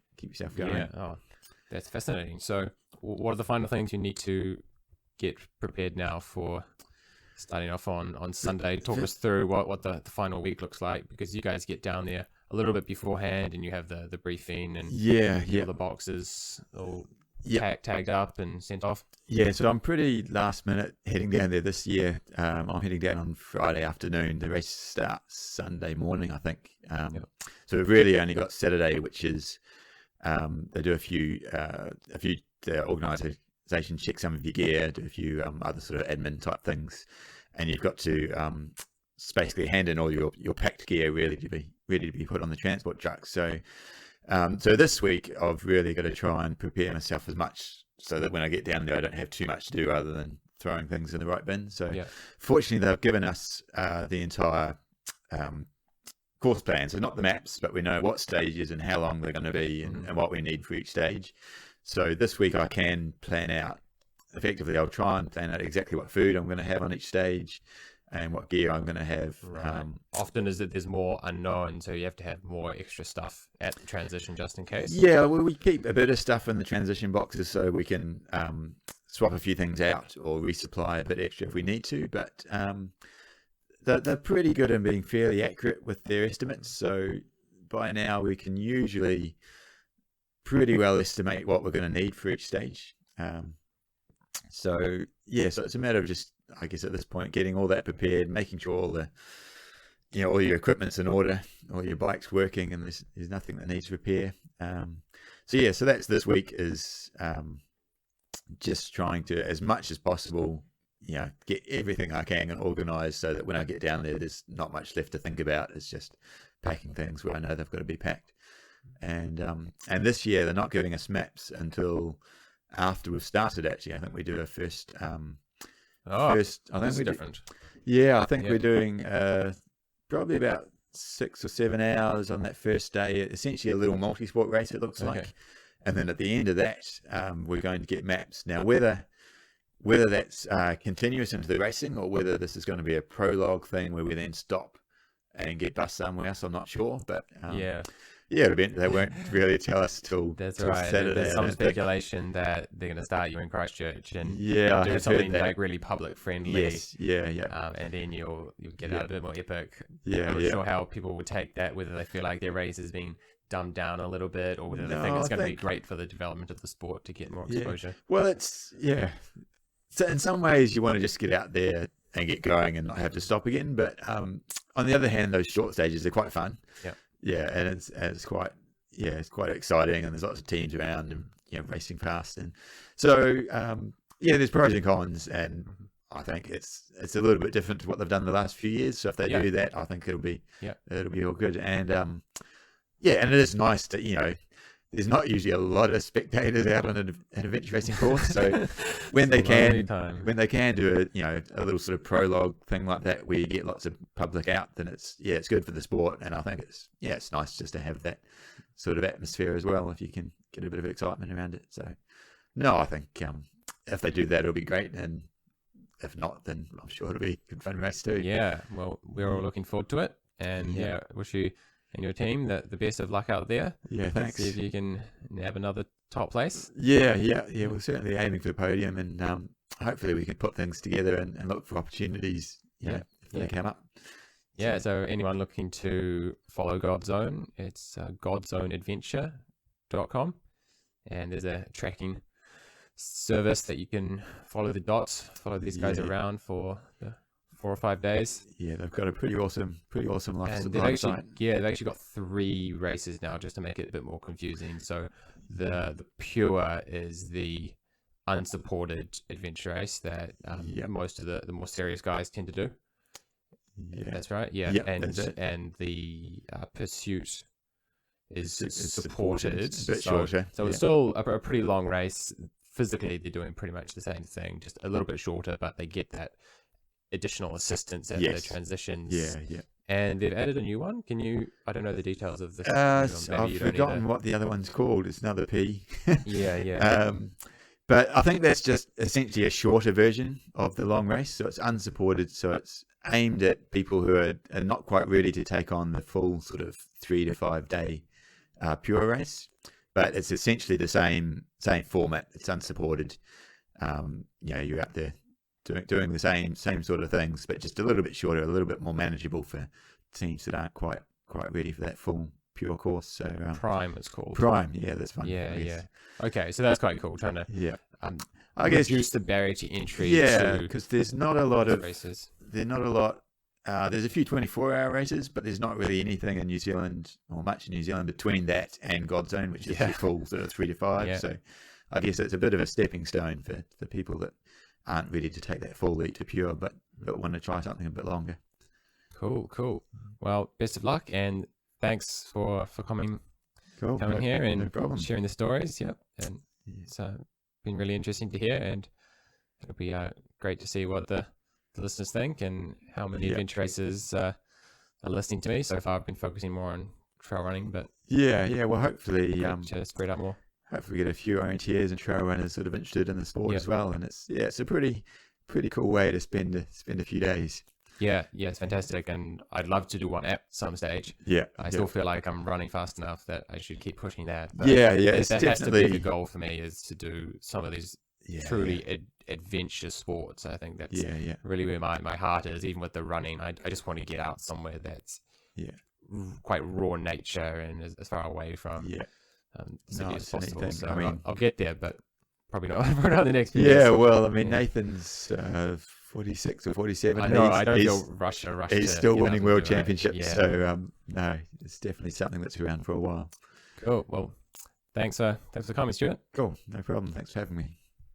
S2: going.
S1: Yeah, that's fascinating. So what are the final things you need to get prepared now for starting off on Sunday? Talk us through what the final week looks like, because you guys get down there a little bit beforehand, and you have the briefing and all the boxes all tagged up and sent off.
S2: So I'm pretty last minute heading down there this year. I'm heading down on Friday afternoon. The race starts Sunday morning, I think. So we've really only got Saturday, which is they do a few the organisation check some of your gear, do a few other sort of admin type things, and you've got to basically hand in all your packed gear ready to be put on the transport truck. So this week I've really got to try and prepare myself as much so that when I get down there I don't have too much to do other than throwing things in the right bin. So fortunately they've given us the entire course plan, so not the maps, but we know what stages and how long they're going to be, and what we need for each stage. So this week I can plan out effectively I'll try and plan out exactly what food I'm going to have on each stage and what gear I'm going to have.
S1: Right. Often is that there's more unknown, so you have to have more extra stuff at the transition just in case.
S2: Yeah, well, we keep a bit of stuff in the transition boxes so we can swap a few things out or resupply a bit extra if we need to. But they're pretty good in being fairly accurate with their estimates. So by now we can usually pretty well estimate what we're going to need for each stage. So it's a matter of just, I guess at this point, getting all that prepared, making sure all the, all your equipment's in order, all your bike's working, and there's nothing that needs repair. So that's this week is just trying to, as much as possible, get everything I can organised so that when I get down there, there's not much left to think about. It's just packing things where I know they've got to be packed. And this year they're not giving us maps until after we've started. Actually, I think we do a first. I think we're different. I think we're doing probably about 6 or 7 hours on that first day. Essentially, a little multi-sport race. It looks like, and then at the end of that, we're going to get maps. Now, whether that's continuous into the racing or whether this is going to be a prologue thing where we then stop and get bus somewhere else, I'm not sure. But they won't really tell us till Saturday.
S1: There's some speculation that they're going to start you in Christchurch and do something like really public friendly.
S2: Yes,
S1: and then you'll get out a bit more epic. I'm not sure how people would take that, whether they feel like their race is being dumbed down a little bit, or whether they think it's going to be great for the development of the sport to get more exposure.
S2: Well, so in some ways you want to just get out there and get going and not have to stop again. But on the other hand, those short stages are quite fun. And it's quite exciting, and there's lots of teams around and racing fast, and so there's pros and cons, and I think it's a little bit different to what they've done the last few years. So if they do that, I think it'll be all good, and and it is nice to there's not usually a lot of spectators out on an adventure racing course, so when they can do a little sort of prologue thing like that where you get lots of public out, then it's good for the sport, and I think it's nice just to have that sort of atmosphere as well if you can get a bit of excitement around it. So no, I think if they do that, it'll be great, and if not, then I'm sure it'll be a good fun race too.
S1: Well, we're all looking forwed to it, and wish you and your team the best of luck out there.
S2: Thanks.
S1: See if you can have another top place.
S2: We're certainly aiming for the podium, and hopefully we can put things together and look for opportunities if they come up.
S1: So anyone looking to follow Godzone, it's godzoneadventure.com, and there's a tracking service that you can follow the dots, follow these guys around for the 4 or 5 days.
S2: They've got a pretty awesome life
S1: supply
S2: site.
S1: They've actually got 3 races now, just to make it a bit more confusing. So the pure is the unsupported adventure race that most of the more serious guys tend to do. That's right. And the pursuit is supported.
S2: It's a bit shorter.
S1: So it's still a pretty long race. Physically, they're doing pretty much the same thing, just a little bit shorter, but they get that additional assistance at the transitions. And they've added a new one. I don't know the details of this.
S2: I've forgotten what the other one's called. It's another P.
S1: But
S2: I think that's just essentially a shorter version of the long race. So it's unsupported. So it's aimed at people who are not quite ready to take on the full sort of 3 to 5 day pure race. But it's essentially the same format. It's unsupported. You're out there doing the same sort of things, but just a little bit shorter, a little bit more manageable for teams that aren't quite ready for that full pure course. So
S1: Prime it's called.
S2: Prime, that's fun.
S1: Okay, so that's quite cool. Trying to
S2: I guess
S1: reduce the barrier to entry.
S2: Because there's not a lot of
S1: races.
S2: There's not a lot. There's a few 24-hour races, but there's not really anything in New Zealand or much in New Zealand between that and Godzone, which is the full sort of 3 to 5. So I guess it's a bit of a stepping stone for people that aren't ready to take that full leap to pure, but want to try something a bit longer.
S1: Cool. Well, best of luck, and thanks for coming here and sharing the stories. And it's been really interesting to hear, and it'll be great to see what the listeners think and how many adventure racers are listening to me. So far I've been focusing more on trail running, but
S2: well hopefully
S1: to spread out more.
S2: hopefully get a few orienteers and trail runners sort of interested in the sport as well. And it's a pretty cool way to spend a few days.
S1: Yeah, it's fantastic, and I'd love to do one at some stage.
S2: Yeah,
S1: I still feel like I'm running fast enough that I should keep pushing that. But
S2: it's
S1: that
S2: definitely
S1: has to be the goal for me, is to do some of these truly adventure sports. I think that's really where my heart is. Even with the running, I just want to get out somewhere that's quite raw nature and as far away from the city as possible. So I mean, I'll get there, but probably not for another next few years.
S2: Well, I mean, Nathan's 46 or 47.
S1: I know. I don't feel rushed.
S2: He's still winning world championships. So no, it's definitely something that's around for a while.
S1: Cool. Well, thanks for the comment, Stuart.
S2: Cool. No problem. Thanks for having me.